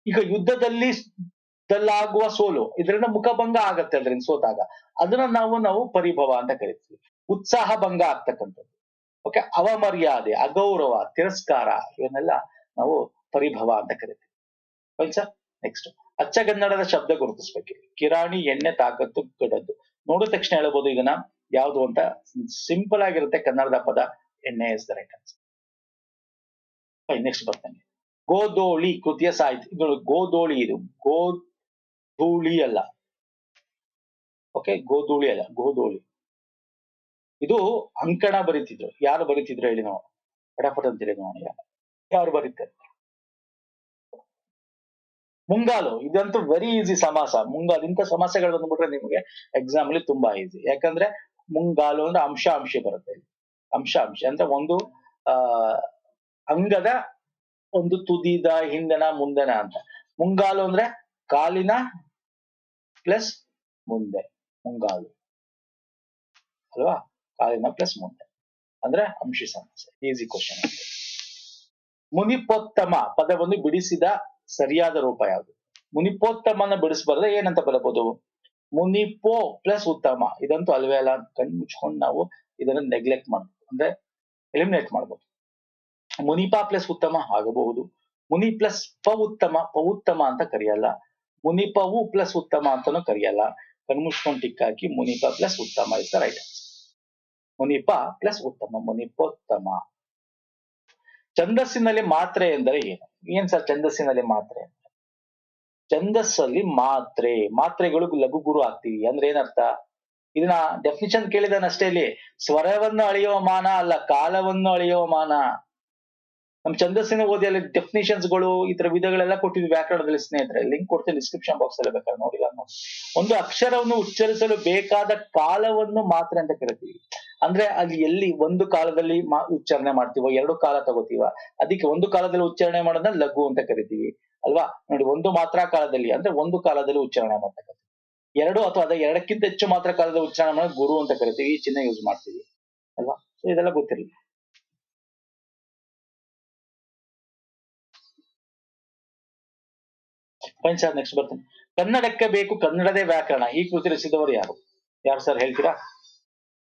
ಈಗ ಯುದ್ಧದಲ್ಲಿ ಆಗುವ ಸೋಲು, ಇದರಿಂದ ಮುಖಭಂಗ ಆಗತ್ತೆ ಅದ್ರಿಂದ ಸೋತಾಗ, ಅದನ್ನ ನಾವು ಪರಿಭವ ಅಂತ ಕರಿತೀವಿ. ಉತ್ಸಾಹ ಭಂಗ ಆಗ್ತಕ್ಕಂಥದ್ದು, ಓಕೆ, ಅವಮರ್ಯಾದೆ, ಅಗೌರವ, ತಿರಸ್ಕಾರ, ಇವನ್ನೆಲ್ಲ ನಾವು ಪರಿಭವ ಅಂತ ಕರಿತೀವಿ. ಆಯ್ತಾ? ನೆಕ್ಸ್ಟ್, ಅಚ್ಚಗನ್ನಡದ ಶಬ್ದ ಗುರುತಿಸ್ಬೇಕು. ಕಿರಾಣಿ, ಎಣ್ಣೆ, ತಾಕತ್ತು, ಗಡದ್ದು. ನೋಡಿದ ತಕ್ಷಣ ಹೇಳ್ಬೋದು ಇದನ್ನ ಯಾವುದು ಅಂತ. ಸಿಂಪಲ್ ಆಗಿರುತ್ತೆ ಕನ್ನಡದ ಪದ, ಎಣ್ಣೆ is the right answer. Next ಬರ್ತೇನೆ. ಗೋಧೋಳಿ ಕೃತಿಯ ಸಾಹಿತ್ಯ. ಇದು ಗೋಧೋಳಿ, ಇದು ಗೋಧೂಳಿ ಅಲ್ಲ, ಓಕೆ, ಗೋಧೂಳಿ ಅಲ್ಲ, ಗೋಧೋಳಿ. ಇದು ಅಂಕಣ ಬರೀತಿದ್ರು. ಯಾರು ಬರೀತಿದ್ರು ಹೇಳಿ ನಾವು, ಫಟಾಫಟ್ ಅಂತ ಹೇಳಿ ನೋಡಿ, ಯಾರು ಬರೀತಾರೆ? ಮುಂಗಾಲು. ಇದಂತೂ ವೆರಿ ಈಸಿ ಸಮಾಸ. ಮುಂಗಾಲು, ಇಂಥ ಸಮಾಸಗಳು ಬಂದ್ಬಿಟ್ರೆ ನಿಮಗೆ ಎಕ್ಸಾಮ್ ಅಲ್ಲಿ ತುಂಬಾ ಈಸಿ. ಯಾಕಂದ್ರೆ ಮುಂಗಾಲು ಅಂದ್ರೆ ಅಂಶ ಬರುತ್ತೆ. ಅಂಶ ಅಂದ್ರೆ ಒಂದು ಆ ಅಂಗದ ಒಂದು ತುದಿದ, ಹಿಂದನ, ಮುಂದನ ಅಂತ. ಮುಂಗಾಲು ಅಂದ್ರೆ ಕಾಲಿನ ಪ್ಲಸ್ ಮುಂದೆ, ಮುಂಗಾಲು ಅಲ್ವಾ, ಕಾಲಿನ ಪ್ಲಸ್ ಮುಂದೆ ಅಂದ್ರೆ ಅಂಶಿ ಸಮಾಸ. Easy question. ಮುನಿಪೋತ್ತಮ ಪದ ಬಂದು ಬಿಡಿಸಿದ ಸರಿಯಾದ ರೂಪ ಯಾವುದು? ಮುನಿಪೋತ್ತಮನ ಬಿಡಿಸಬಾರ್ದ್ರೆ ಏನಂತ ಬರಬಹುದು? ಮುನಿಪೋ ಪ್ಲಸ್ ಉತ್ತಮ. ಇದಂತೂ ಅಲ್ವೇ ಅಲ್ಲ. ಕಣ್ಣು ಮುಚ್ಕೊಂಡು ನಾವು ಇದನ್ನ ನೆಗ್ಲೆಕ್ಟ್ ಮಾಡ್ಬೋದು, ಅಂದ್ರೆ ಎಲಿಮಿನೇಟ್ ಮಾಡ್ಬೋದು. ಮುನಿಪಾ ಪ್ಲಸ್ ಉತ್ತಮ ಆಗಬಹುದು. ಮುನಿ ಪ್ಲಸ್ ಪವುತ್ತಮ ಅಂತ ಕರೆಯಲ್ಲ. ಮುನಿಪವು ಪ್ಲಸ್ ಉತ್ತಮ ಅಂತಾನು ಕರೆಯಲ್ಲ. ಕಣ್ಮುಚ್ಕೊಂಡು ಟಿಕ್ ಹಾಕಿ ಮುನಿಪ ಪ್ಲಸ್ ಉತ್ತಮ ಇಸ್ ದ ರೈಟ್ ಆನ್ಸರ್. ಮುನಿಪ ಪ್ಲಸ್ ಉತ್ತಮ, ಮುನಿಪೋತ್ತಮ. ಛಂದಸ್ಸಿನಲ್ಲಿ ಮಾತ್ರೆ ಎಂದರೆ ಏನು? ಏನ್ ಸರ್ ಛಂದಸ್ಸಿನಲ್ಲಿ ಮಾತ್ರೆ? ಛಂದಸ್ಸಲ್ಲಿ ಮಾತ್ರೆಗಳು ಲಘು ಗುರು ಆಗ್ತೀವಿ ಅಂದ್ರೆ ಏನರ್ಥ? ಇದನ್ನ ಡೆಫಿನಿಷನ್ ಕೇಳಿದಾನಷ್ಟೇ. ಇಲ್ಲಿ ಸ್ವರವನ್ನು ಅಳೆಯುವ ಮಾನ ಅಲ್ಲ, ಕಾಲವನ್ನು ಅಳೆಯುವ ಮಾನ. ನಮ್ ಛಂದಸ್ಸಿನ ಓದಿಯಲ್ಲಿ ಡೆಫಿನಿಷನ್ಸ್ ಗಳು, ಈ ತರ ವಿಧಗಳೆಲ್ಲ ಕೊಟ್ಟಿದ್ವಿ ವ್ಯಾಕರಣದಲ್ಲಿ ಸ್ನೇಹಿತರೆ. ಲಿಂಕ್ ಕೊಡ್ತೀನಿ ಡಿಸ್ಕ್ರಿಪ್ಷನ್ ಬಾಕ್ಸ್ ಅಲ್ಲಿ, ಬೇಕಾದ್ರೆ ನೋಡಿಲ್ಲ ನೋಡಿ. ಒಂದು ಅಕ್ಷರವನ್ನು ಉಚ್ಚರಿಸಲು ಬೇಕಾದ ಕಾಲವನ್ನು ಮಾತ್ರೆ ಅಂತ ಕರಿತೀವಿ. ಅಂದ್ರೆ ಅಲ್ಲಿ ಎಲ್ಲಿ ಒಂದು ಕಾಲದಲ್ಲಿ ಉಚ್ಚಾರಣೆ ಮಾಡ್ತೀವೋ, ಎರಡು ಕಾಲ ತಗೋತೀವ, ಅದಕ್ಕೆ ಒಂದು ಕಾಲದಲ್ಲಿ ಉಚ್ಚಾರಣೆ ಮಾಡೋದನ್ನ ಲಘು ಅಂತ ಕರಿತೀವಿ ಅಲ್ವಾ. ನೋಡಿ, ಒಂದು ಮಾತ್ರ ಕಾಲದಲ್ಲಿ ಅಂದ್ರೆ ಒಂದು ಕಾಲದಲ್ಲಿ ಉಚ್ಚಾರಣೆ ಮಾಡ್ತಕ್ಕಂಥ. ಎರಡು ಅಥವಾ ಅದ ಎರಡಕ್ಕಿಂತ ಹೆಚ್ಚು ಮಾತ್ರ ಕಾಲದಲ್ಲಿ ಉಚ್ಚಾರಣೆ ಮಾಡೋದು ಗುರು ಅಂತ ಕರಿತೀವಿ. ಈ ಚಿಹ್ನೆ ಯೂಸ್ ಮಾಡ್ತೀವಿ ಅಲ್ವಾ. ಸೊ ಇದೆಲ್ಲ ಗೊತ್ತಿರಲಿ. ಫೈನ್ ಸರ್, ನೆಕ್ಸ್ಟ್ ಬರ್ತೀನಿ. ಕನ್ನಡಕ್ಕೆ ಬೇಕು ಕನ್ನಡದೇ ವ್ಯಾಕರಣ. ಈ ಕೃತಿ ರಚಿಸಿದವರು ಯಾರು ಸರ್ ಹೇಳ್ತೀರಾ?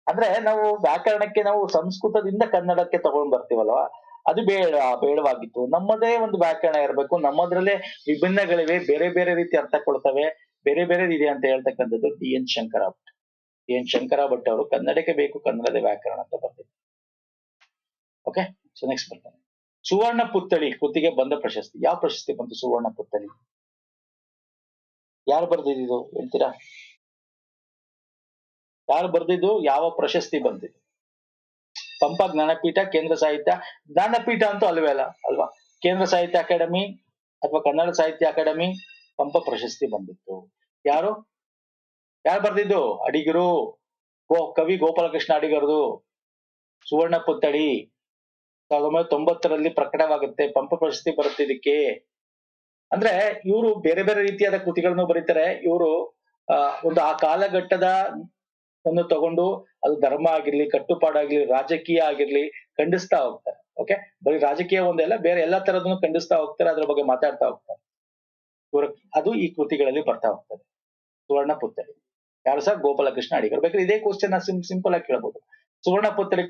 ಅಂದ್ರೆ ನಾವು ವ್ಯಾಕರಣಕ್ಕೆ ನಾವು ಸಂಸ್ಕೃತದಿಂದ ಕನ್ನಡಕ್ಕೆ ತಗೊಂಡ್ ಬರ್ತೀವಲ್ವಾ, ಅದು ಬೇಡವಾಗಿತ್ತು. ನಮ್ಮದೇ ಒಂದು ವ್ಯಾಕರಣ ಇರಬೇಕು. ನಮ್ಮದ್ರಲ್ಲೇ ವಿಭಿನ್ನಗಳಿವೆ, ಬೇರೆ ಬೇರೆ ರೀತಿ ಅರ್ಥ ಕೊಡ್ತವೆ, ಬೇರೆ ಬೇರೆ ಇದೆ ಅಂತ ಹೇಳ್ತಕ್ಕಂಥದ್ದು ಡಿ.ಎನ್. ಶಂಕರ ಭಟ್ ಅವರು ಕನ್ನಡಕ್ಕೆ ಬೇಕು ಕನ್ನಡದ ವ್ಯಾಕರಣ ಅಂತ ಬರ್ತಿದ್ರು. ಓಕೆ, ಸೊ ನೆಕ್ಸ್ಟ್ ಬರ್ತೇನೆ. ಸುವರ್ಣ ಪುತ್ಥಳಿ ಕೃತಿಗೆ ಬಂದ ಪ್ರಶಸ್ತಿ. ಯಾವ ಪ್ರಶಸ್ತಿ ಬಂತು ಸುವರ್ಣ ಪುತ್ಥಳಿ? ಯಾರು ಬರ್ದಿದ್ದು ಹೇಳ್ತೀರಾ? ಯಾರು ಬರ್ದಿದ್ದು? ಯಾವ ಪ್ರಶಸ್ತಿ ಬಂದಿದ್ದು? ಪಂಪ ಜ್ಞಾನಪೀಠ, ಕೇಂದ್ರ ಸಾಹಿತ್ಯ. ಜ್ಞಾನಪೀಠ ಅಂತೂ ಅಲ್ವೇ ಅಲ್ಲ ಅಲ್ವಾ. ಕೇಂದ್ರ ಸಾಹಿತ್ಯ ಅಕಾಡೆಮಿ ಅಥವಾ ಕನ್ನಡ ಸಾಹಿತ್ಯ ಅಕಾಡೆಮಿ, ಪಂಪ ಪ್ರಶಸ್ತಿ ಬಂದಿತ್ತು. ಯಾರು ಬರ್ದಿದ್ದು? ಅಡಿಗರು, ಕವಿ ಗೋಪಾಲಕೃಷ್ಣ ಅಡಿಗರದು ಸುವರ್ಣ ಪುತ್ಥಳಿ 1990ರಲ್ಲಿ ಪ್ರಕಟವಾಗುತ್ತೆ. ಪಂಪ ಪ್ರಶಸ್ತಿ ಬರುತ್ತೆ ಇದಕ್ಕೆ. ಅಂದ್ರೆ ಇವರು ಬೇರೆ ಬೇರೆ ರೀತಿಯಾದ ಕೃತಿಗಳನ್ನು ಬರೀತಾರೆ. ಇವರು ಒಂದು ಆ ಕಾಲಘಟ್ಟದ ಒಂದು ತಗೊಂಡು, ಅದು ಧರ್ಮ ಆಗಿರ್ಲಿ, ಕಟ್ಟುಪಾಡಾಗಿರ್ಲಿ, ರಾಜಕೀಯ ಆಗಿರ್ಲಿ, ಖಂಡಿಸ್ತಾ ಹೋಗ್ತಾರೆ. ಓಕೆ, ಬರೀ ರಾಜಕೀಯ ಒಂದೆಲ್ಲ, ಬೇರೆ ಎಲ್ಲಾ ತರದನ್ನು ಖಂಡಿಸ್ತಾ ಹೋಗ್ತಾರೆ, ಅದ್ರ ಬಗ್ಗೆ ಮಾತಾಡ್ತಾ ಹೋಗ್ತಾರೆ. ಅದು ಈ ಕೃತಿಗಳಲ್ಲಿ ಬರ್ತಾ ಹೋಗ್ತದೆ. ಸುವರ್ಣ ಪುತ್ಥಳಿ ಯಾರು ಸರ್? ಗೋಪಾಲಕೃಷ್ಣ ಅಡಿಗರು. ಬೇಕಾದ್ರೆ ಇದೇ ಕ್ವಶನ್ ಸಿಂಪಲ್ ಆಗಿ ಕೇಳಬಹುದು. ಸುವರ್ಣ ಪುತ್ಥಳಿ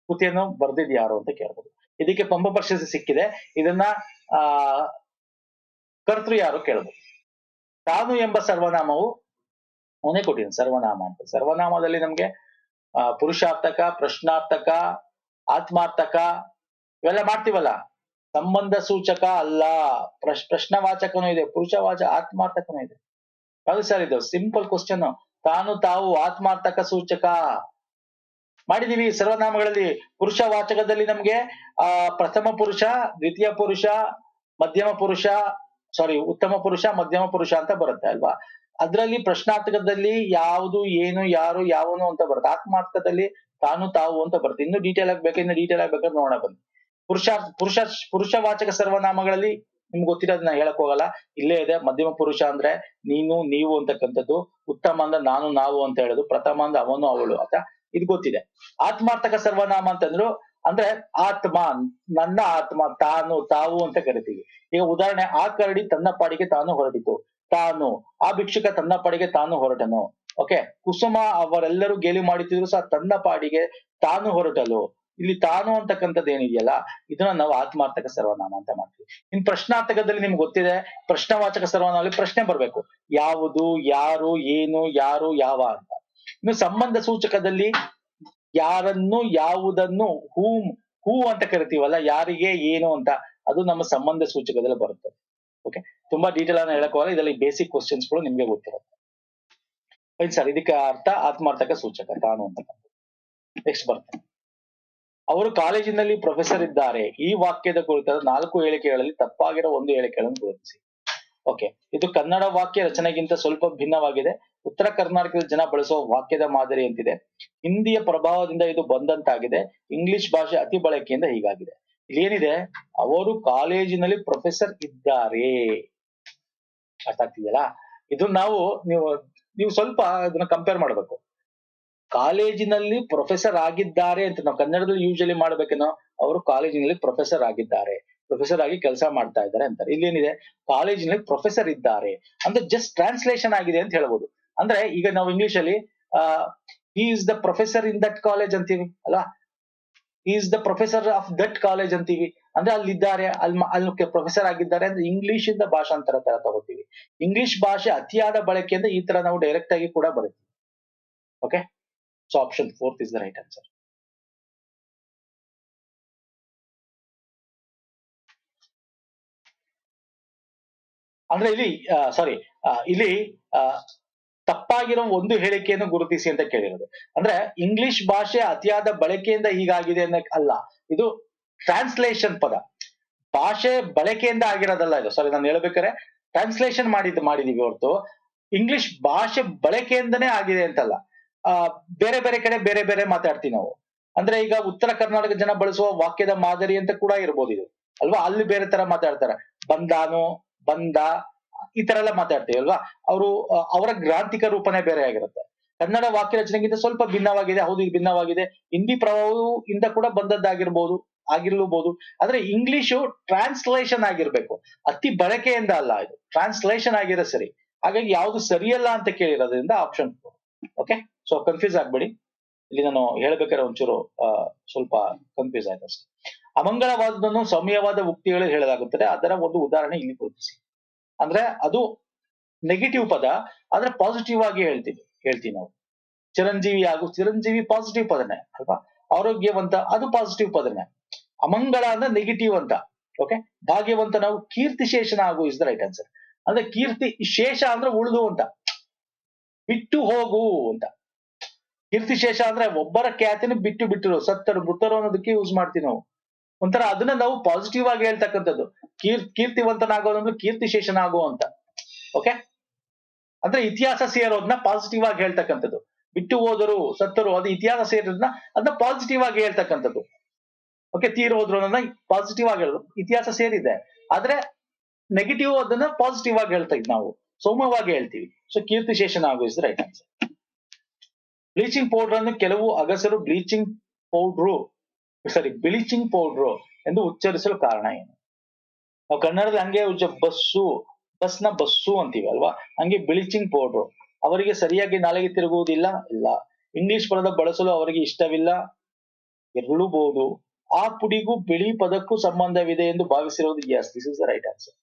ಕೃತಿಯನ್ನು ಬರ್ದಿದ್ ಯಾರು ಅಂತ ಕೇಳ್ಬೋದು. ಇದಕ್ಕೆ ಪಂಪ ಪ್ರಶಸ್ತಿ ಸಿಕ್ಕಿದೆ. ಇದನ್ನ ಕರ್ತೃ ಯಾರು ಕೇಳಬಹುದು. ತಾನು ಎಂಬ ಸರ್ವನಾಮವು ಅವನೇ ಕೊಟ್ಟಿದ್ದಾನೆ. ಸರ್ವನಾಮ ಅಂತ, ಸರ್ವನಾಮದಲ್ಲಿ ನಮ್ಗೆ ಪುರುಷಾರ್ಥಕ, ಪ್ರಶ್ನಾರ್ಥಕ, ಆತ್ಮಾರ್ಥಕ ಇವೆಲ್ಲ ಮಾಡ್ತೀವಲ್ಲ. ಸಂಬಂಧ ಸೂಚಕ ಅಲ್ಲ, ಪ್ರಶ್ನವಾಚಕನೂ ಇದೆ, ಆತ್ಮಾರ್ಥಕನೂ ಇದೆ. ಯಾವ್ದು ಸರ್ ಇದು? Simple question. ತಾನು ತಾವು ಆತ್ಮಾರ್ಥಕ ಸೂಚಕ ಮಾಡಿದೀವಿ ಸರ್ವನಾಮಗಳಲ್ಲಿ. ಪುರುಷವಾಚಕದಲ್ಲಿ ನಮ್ಗೆ ಪ್ರಥಮ ಪುರುಷ, ದ್ವಿತೀಯ ಪುರುಷ, ಮಧ್ಯಮ ಪುರುಷ, ಉತ್ತಮ ಪುರುಷ, ಮಧ್ಯಮ ಪುರುಷ ಅಂತ ಬರುತ್ತೆ ಅಲ್ವಾ. ಅದ್ರಲ್ಲಿ ಪ್ರಶ್ನಾರ್ಥಕದಲ್ಲಿ ಯಾವುದು, ಏನು, ಯಾರು, ಯಾವನು ಅಂತ ಬರುತ್ತೆ. ಆತ್ಮಾರ್ಥಕದಲ್ಲಿ ತಾನು ತಾವು ಅಂತ ಬರುತ್ತೆ. ಇನ್ನು ಡೀಟೇಲ್ ಆಗಿ ಇನ್ನು ಡೀಟೇಲ್ ಆಗಿ ಬೇಕಾದ್ರೆ ನೋಡೋಣ ಬನ್ನಿ. ಪುರುಷವಾಚಕ ಸರ್ವನಾಮಗಳಲ್ಲಿ ನಿಮ್ಗೆ ಗೊತ್ತಿರೋದನ್ನ ಹೇಳಕ್ ಹೋಗಲ್ಲ, ಇಲ್ಲೇ ಇದೆ. ಮಧ್ಯಮ ಪುರುಷ ಅಂದ್ರೆ ನೀನು, ನೀವು ಅಂತಕ್ಕಂಥದ್ದು. ಉತ್ತಮ ಅಂದ್ರೆ ನಾನು, ನಾವು ಅಂತ ಹೇಳೋದು. ಪ್ರಥಮ ಅಂದ್ರೆ ಅವನು, ಅವಳು ಅಂತ ಇದು ಗೊತ್ತಿದೆ. ಆತ್ಮಾರ್ಥಕ ಸರ್ವನಾಮ ಅಂತಂದ್ರು ಅಂದ್ರೆ ಆತ್ಮ, ನನ್ನ ಆತ್ಮ, ತಾನು, ತಾವು ಅಂತ ಕರಿತೀವಿ. ಈಗ ಉದಾಹರಣೆ, ಆ ಕರಡಿ ತನ್ನ ಪಾಡಿಗೆ ತಾನು ಹೊರಟಿತು, ತಾನು. ಆ ಭಿಕ್ಷುಕ ತನ್ನ ಪಾಡಿಗೆ ತಾನು ಹೊರಟನು. ಓಕೆ. ಕುಸುಮ ಅವರೆಲ್ಲರೂ ಗೇಲಿ ಮಾಡುತ್ತಿದ್ರು ಸಹ ತನ್ನ ಪಾಡಿಗೆ ತಾನು ಹೊರಟಲು. ಇಲ್ಲಿ ತಾನು ಅಂತಕ್ಕಂಥದ್ದು ಏನಿದೆಯಲ್ಲ, ಇದನ್ನ ನಾವು ಆತ್ಮಾರ್ಥಕ ಸರ್ವನಾಮ ಅಂತ ಮಾಡ್ತೀವಿ. ಇನ್ ಪ್ರಶ್ನಾರ್ಥಕದಲ್ಲಿ ನಿಮ್ಗೆ ಗೊತ್ತಿದೆ, ಪ್ರಶ್ನವಾಚಕ ಸರ್ವನಾಮದಲ್ಲಿ ಪ್ರಶ್ನೆ ಬರ್ಬೇಕು. ಯಾವುದು, ಯಾರು, ಏನು, ಯಾರು, ಯಾವ ಅಂತ. ಇನ್ನು ಸಂಬಂಧ ಸೂಚಕದಲ್ಲಿ ಯಾರನ್ನು, ಯಾವುದನ್ನು, ಹೂ ಅಂತ ಕರಿತೀವಲ್ಲ, ಯಾರಿಗೆ, ಏನು ಅಂತ, ಅದು ನಮ್ಮ ಸಂಬಂಧ ಸೂಚಕದಲ್ಲಿ ಬರುತ್ತೆ. ಓಕೆ. ತುಂಬಾ ಡೀಟೇಲ್ ಅನ್ನ ಹೇಳಕೋಲ್ಲ, ಇದರಲ್ಲಿ ಬೇಸಿಕ್ ಕ್ವಶನ್ಸ್ ಗಳು ನಿಮ್ಗೆ ಗೊತ್ತಿರುತ್ತೆ. ಸರ್, ಇದಕ್ಕೆ ಅರ್ಥ ಆತ್ಮಾರ್ಥಕ ಸೂಚಕ ತಾನು ಅಂತ. ನೆಕ್ಸ್ಟ್ ಬರುತ್ತೆ, ಅವರು ಕಾಲೇಜಿನಲ್ಲಿ ಪ್ರೊಫೆಸರ್ ಇದ್ದಾರೆ. ಈ ವಾಕ್ಯದ ಕುರಿತಾದ 4 ಹೇಳಿಕೆಗಳಲ್ಲಿ ತಪ್ಪಾಗಿರೋ ಒಂದು ಹೇಳಿಕೆಗಳನ್ನು ಗುರುತಿಸಿ. ಓಕೆ. ಇದು ಕನ್ನಡ ವಾಕ್ಯ ರಚನೆಗಿಂತ ಸ್ವಲ್ಪ ಭಿನ್ನವಾಗಿದೆ. ಉತ್ತರ ಕರ್ನಾಟಕದ ಜನ ಬಳಸುವ ವಾಕ್ಯದ ಮಾದರಿ ಅಂತಿದೆ. ಹಿಂದಿಯ ಪ್ರಭಾವದಿಂದ ಇದು ಬಂದಂತಾಗಿದೆ. ಇಂಗ್ಲಿಷ್ ಭಾಷೆ ಅತಿ ಬಳಕೆಯಿಂದ ಹೀಗಾಗಿದೆ. ಇಲ್ಲಿ ಏನಿದೆ, ಅವರು ಕಾಲೇಜಿನಲ್ಲಿ ಪ್ರೊಫೆಸರ್ ಇದ್ದಾರೆ. ಅರ್ಥ ಆಗ್ತಿದೆಯಲ್ಲ? ಇದು ನೀವು ಸ್ವಲ್ಪ ಅದನ್ನ ಕಂಪೇರ್ ಮಾಡ್ಬೇಕು. ಕಾಲೇಜಿನಲ್ಲಿ ಪ್ರೊಫೆಸರ್ ಆಗಿದ್ದಾರೆ ಅಂತ ನಾವು ಕನ್ನಡದಲ್ಲಿ ಯೂಶಲಿ ಮಾಡ್ಬೇಕೇನೋ, ಅವರು ಕಾಲೇಜಿನಲ್ಲಿ ಪ್ರೊಫೆಸರ್ ಆಗಿದ್ದಾರೆ, ಪ್ರೊಫೆಸರ್ ಆಗಿ ಕೆಲಸ ಮಾಡ್ತಾ ಇದ್ದಾರೆ ಅಂತಾರೆ. ಇಲ್ಲಿ ಏನಿದೆ, ಕಾಲೇಜಿನಲ್ಲಿ ಪ್ರೊಫೆಸರ್ ಇದ್ದಾರೆ ಅಂದ್ರೆ ಜಸ್ಟ್ ಟ್ರಾನ್ಸ್ಲೇಷನ್ ಆಗಿದೆ ಅಂತ ಹೇಳ್ಬೋದು. ಅಂದ್ರೆ ಈಗ ನಾವು ಇಂಗ್ಲಿಷ್ ಅಲ್ಲಿ he is the professor in that college ಅಂತೀವಿ ಅಲ್ವಾ, he is the professor of that college ಅಂತೀವಿ. ಅಂದ್ರೆ ಅಲ್ಲಿದ್ದಾರೆ, ಅಲ್ಲಿ ಪ್ರೊಫೆಸರ್ ಆಗಿದ್ದಾರೆ ಅಂದ್ರೆ ಇಂಗ್ಲಿಷ್ ಇಂದ ಭಾಷಾಂತರ ತರ ತಗೋತೀವಿ. ಇಂಗ್ಲಿಷ್ ಭಾಷೆ ಅತಿಯಾದ ಬಳಕೆಯಿಂದ ಈ ತರ ನಾವು ಡೈರೆಕ್ಟ್ ಆಗಿ ಕೂಡ ಬರುತ್ತೀವಿ. Okay. So option 4 is the right answer. ಅಂದ್ರೆ ಇಲ್ಲಿ ತಪ್ಪಾಗಿರೋ ಒಂದು ಹೇಳಿಕೆಯನ್ನು ಗುರುತಿಸಿ ಅಂತ ಕೇಳಿರೋದು. ಅಂದ್ರೆ ಇಂಗ್ಲಿಷ್ ಭಾಷೆ ಅತಿಯಾದ ಬಳಕೆಯಿಂದ ಹೀಗಾಗಿದೆ ಅನ್ನಕ್ ಅಲ್ಲ, ಇದು ಟ್ರಾನ್ಸ್ಲೇಷನ್ ಪದ. ಭಾಷೆ ಬಳಕೆಯಿಂದ ಆಗಿರೋದಲ್ಲ ಇದು. ನಾನು ಹೇಳ್ಬೇಕಾದ್ರೆ ಟ್ರಾನ್ಸ್ಲೇಷನ್ ಮಾಡಿದೀವಿ ಹೊರತು ಇಂಗ್ಲಿಷ್ ಭಾಷೆ ಬಳಕೆಯಿಂದನೇ ಆಗಿದೆ ಅಂತಲ್ಲ. ಬೇರೆ ಬೇರೆ ಕಡೆ ಬೇರೆ ಬೇರೆ ಮಾತಾಡ್ತೀವಿ ನಾವು. ಅಂದ್ರೆ ಈಗ ಉತ್ತರ ಕರ್ನಾಟಕ ಜನ ಬಳಸುವ ವಾಕ್ಯದ ಮಾದರಿ ಅಂತ ಕೂಡ ಇರ್ಬೋದು ಇದು ಅಲ್ವಾ. ಅಲ್ಲಿ ಬೇರೆ ತರ ಮಾತಾಡ್ತಾರೆ, ಬಂದಾನು, ಬಂದ, ಈ ತರ ಎಲ್ಲ ಮಾತಾಡ್ತೀವಿ ಅಲ್ವಾ. ಅವರ ಗ್ರಾಂಥಿಕ ರೂಪನೇ ಬೇರೆ ಆಗಿರುತ್ತೆ. ಕನ್ನಡ ವಾಕ್ಯ ರಚನೆಗಿಂತ ಸ್ವಲ್ಪ ಭಿನ್ನವಾಗಿದೆ. ಹೌದು, ಇದು ಭಿನ್ನವಾಗಿದೆ. ಹಿಂದಿ ಪ್ರಭಾವದಿಂದ ಕೂಡ ಆಗಿರ್ಲೂಬಹುದು. ಆದ್ರೆ ಇಂಗ್ಲಿಷು ಟ್ರಾನ್ಸ್ಲೇಷನ್ ಆಗಿರ್ಬೇಕು, ಅತಿ ಬಳಕೆಯಿಂದ ಅಲ್ಲ. ಇದು ಟ್ರಾನ್ಸ್ಲೇಷನ್ ಆಗಿರೋ ಸರಿ. ಹಾಗಾಗಿ ಯಾವ್ದು ಸರಿಯಲ್ಲ ಅಂತ ಕೇಳಿರೋದ್ರಿಂದ ಆಪ್ಷನ್ 4. ಓಕೆ. ಸೊ ಕನ್ಫ್ಯೂಸ್ ಆಗ್ಬೇಡಿ. ಇಲ್ಲಿ ನಾನು ಹೇಳ್ಬೇಕಾದ್ರೆ ಒಂಚೂರು ಸ್ವಲ್ಪ ಕನ್ಫ್ಯೂಸ್ ಆಯ್ತು ಅಷ್ಟೇ. ಅಮಂಗಳವಾದದನ್ನು ಸೌಮ್ಯವಾದ ಉಕ್ತಿಗಳು ಹೇಳಲಾಗುತ್ತದೆ. ಅದರ ಒಂದು ಉದಾಹರಣೆ ಇಲ್ಲಿ ಗುರುತಿಸಿ. ಅಂದ್ರೆ ಅದು ನೆಗೆಟಿವ್ ಪದ, ಆದ್ರೆ ಪಾಸಿಟಿವ್ ಆಗಿ ಹೇಳ್ತೀವಿ ನಾವು. ಚಿರಂಜೀವಿ ಪಾಸಿಟಿವ್ ಪದನೇ ಅಲ್ವಾ. ಆರೋಗ್ಯವಂತ ಅದು ಪಾಸಿಟಿವ್ ಪದನೇ. ಅಮಂಗಳ ಅಂದ್ರೆ ನೆಗೆಟಿವ್ ಅಂತ. ಓಕೆ. ಭಾಗ್ಯವಂತ ನಾವು ಕೀರ್ತಿಶೇಷನ ಆಗು ಇಸ್ ದ ರೈಟ್ ಆನ್ಸರ್. ಅಂದ್ರೆ ಕೀರ್ತಿ ಶೇಷ ಅಂದ್ರೆ ಉಳಿದು ಅಂತ, ಬಿಟ್ಟು ಹೋಗು ಅಂತ. ಕೀರ್ತಿಶೇಷ ಅಂದ್ರೆ ಒಬ್ಬರ ಖ್ಯಾತಿನ ಬಿಟ್ಟರು, ಸತ್ತರು, ಮೃತರು ಅನ್ನೋದಕ್ಕೆ ಯೂಸ್ ಮಾಡ್ತೀವಿ ನಾವು. ಒಂಥರ ಅದನ್ನ ನಾವು ಪಾಸಿಟಿವ್ ಆಗಿ ಹೇಳ್ತಕ್ಕಂಥದ್ದು. ಕೀರ್ತಿವಂತನಾಗೋದಂದ್ರೆ ಕೀರ್ತಿಶೇಷನಾಗೋ ಅಂತ. ಓಕೆ. ಅಂದ್ರೆ ಇತಿಹಾಸ ಸೇರೋದನ್ನ ಪಾಸಿಟಿವ್ ಆಗಿ ಹೇಳ್ತಕ್ಕಂಥದ್ದು. ಬಿಟ್ಟು ಹೋದರು, ಸತ್ತರು, ಅದು ಇತಿಹಾಸ ಸೇರೋದನ್ನ ಅದನ್ನ ಪಾಸಿಟಿವ್ ಆಗಿ ಹೇಳ್ತಕ್ಕಂಥದ್ದು. ಓಕೆ. ತೀರೋದ್ರು ಅನ್ನೋದನ್ನ ಪಾಸಿಟಿವ್ ಆಗಿ ಹೇಳೋದು. ಇತಿಹಾಸ ಸೇರಿದೆ, ಆದ್ರೆ ನೆಗೆಟಿವ್ ಅದನ್ನ ಪಾಸಿಟಿವ್ ಆಗಿ ಹೇಳ್ತಾ ಇದ್ ನಾವು ಸೌಮ್ಯವಾಗಿ ಹೇಳ್ತೀವಿ. ಸೊ ಕೀರ್ತಿಶೇಷನಾಗೋ is the right answer. Bleaching powder ಅನ್ನು ಕೆಲವು ಅಗಸರು ಬ್ಲೀಚಿಂಗ್ ಪೌಡ್ರು ಎಂದು ಉಚ್ಚರಿಸಲು ಕಾರಣ ಏನು? ನಾವು ಕನ್ನಡದಲ್ಲಿ ಹಂಗೆ ಬಸ್ನ ಬಸ್ಸು ಅಂತೀವಿ ಅಲ್ವಾ, ಹಂಗೆ ಬ್ಲೀಚಿಂಗ್ ಪೌಡ್ರು. ಅವರಿಗೆ ಸರಿಯಾಗಿ ನಾಲಿಗೆ ತಿರುಗುವುದಿಲ್ಲ, ಇಲ್ಲ. ಇಂಗ್ಲಿಷ್ ಪದದ ಬಳಸಲು ಅವರಿಗೆ ಇಷ್ಟವಿಲ್ಲ, ಇರಲೂಬಹುದು. ಆ ಪುಡಿಗೂ ಬಿಳಿ ಪದಕ್ಕೂ ಸಂಬಂಧವಿದೆ ಎಂದು ಭಾವಿಸಿರುವುದು yes, this is the right answer.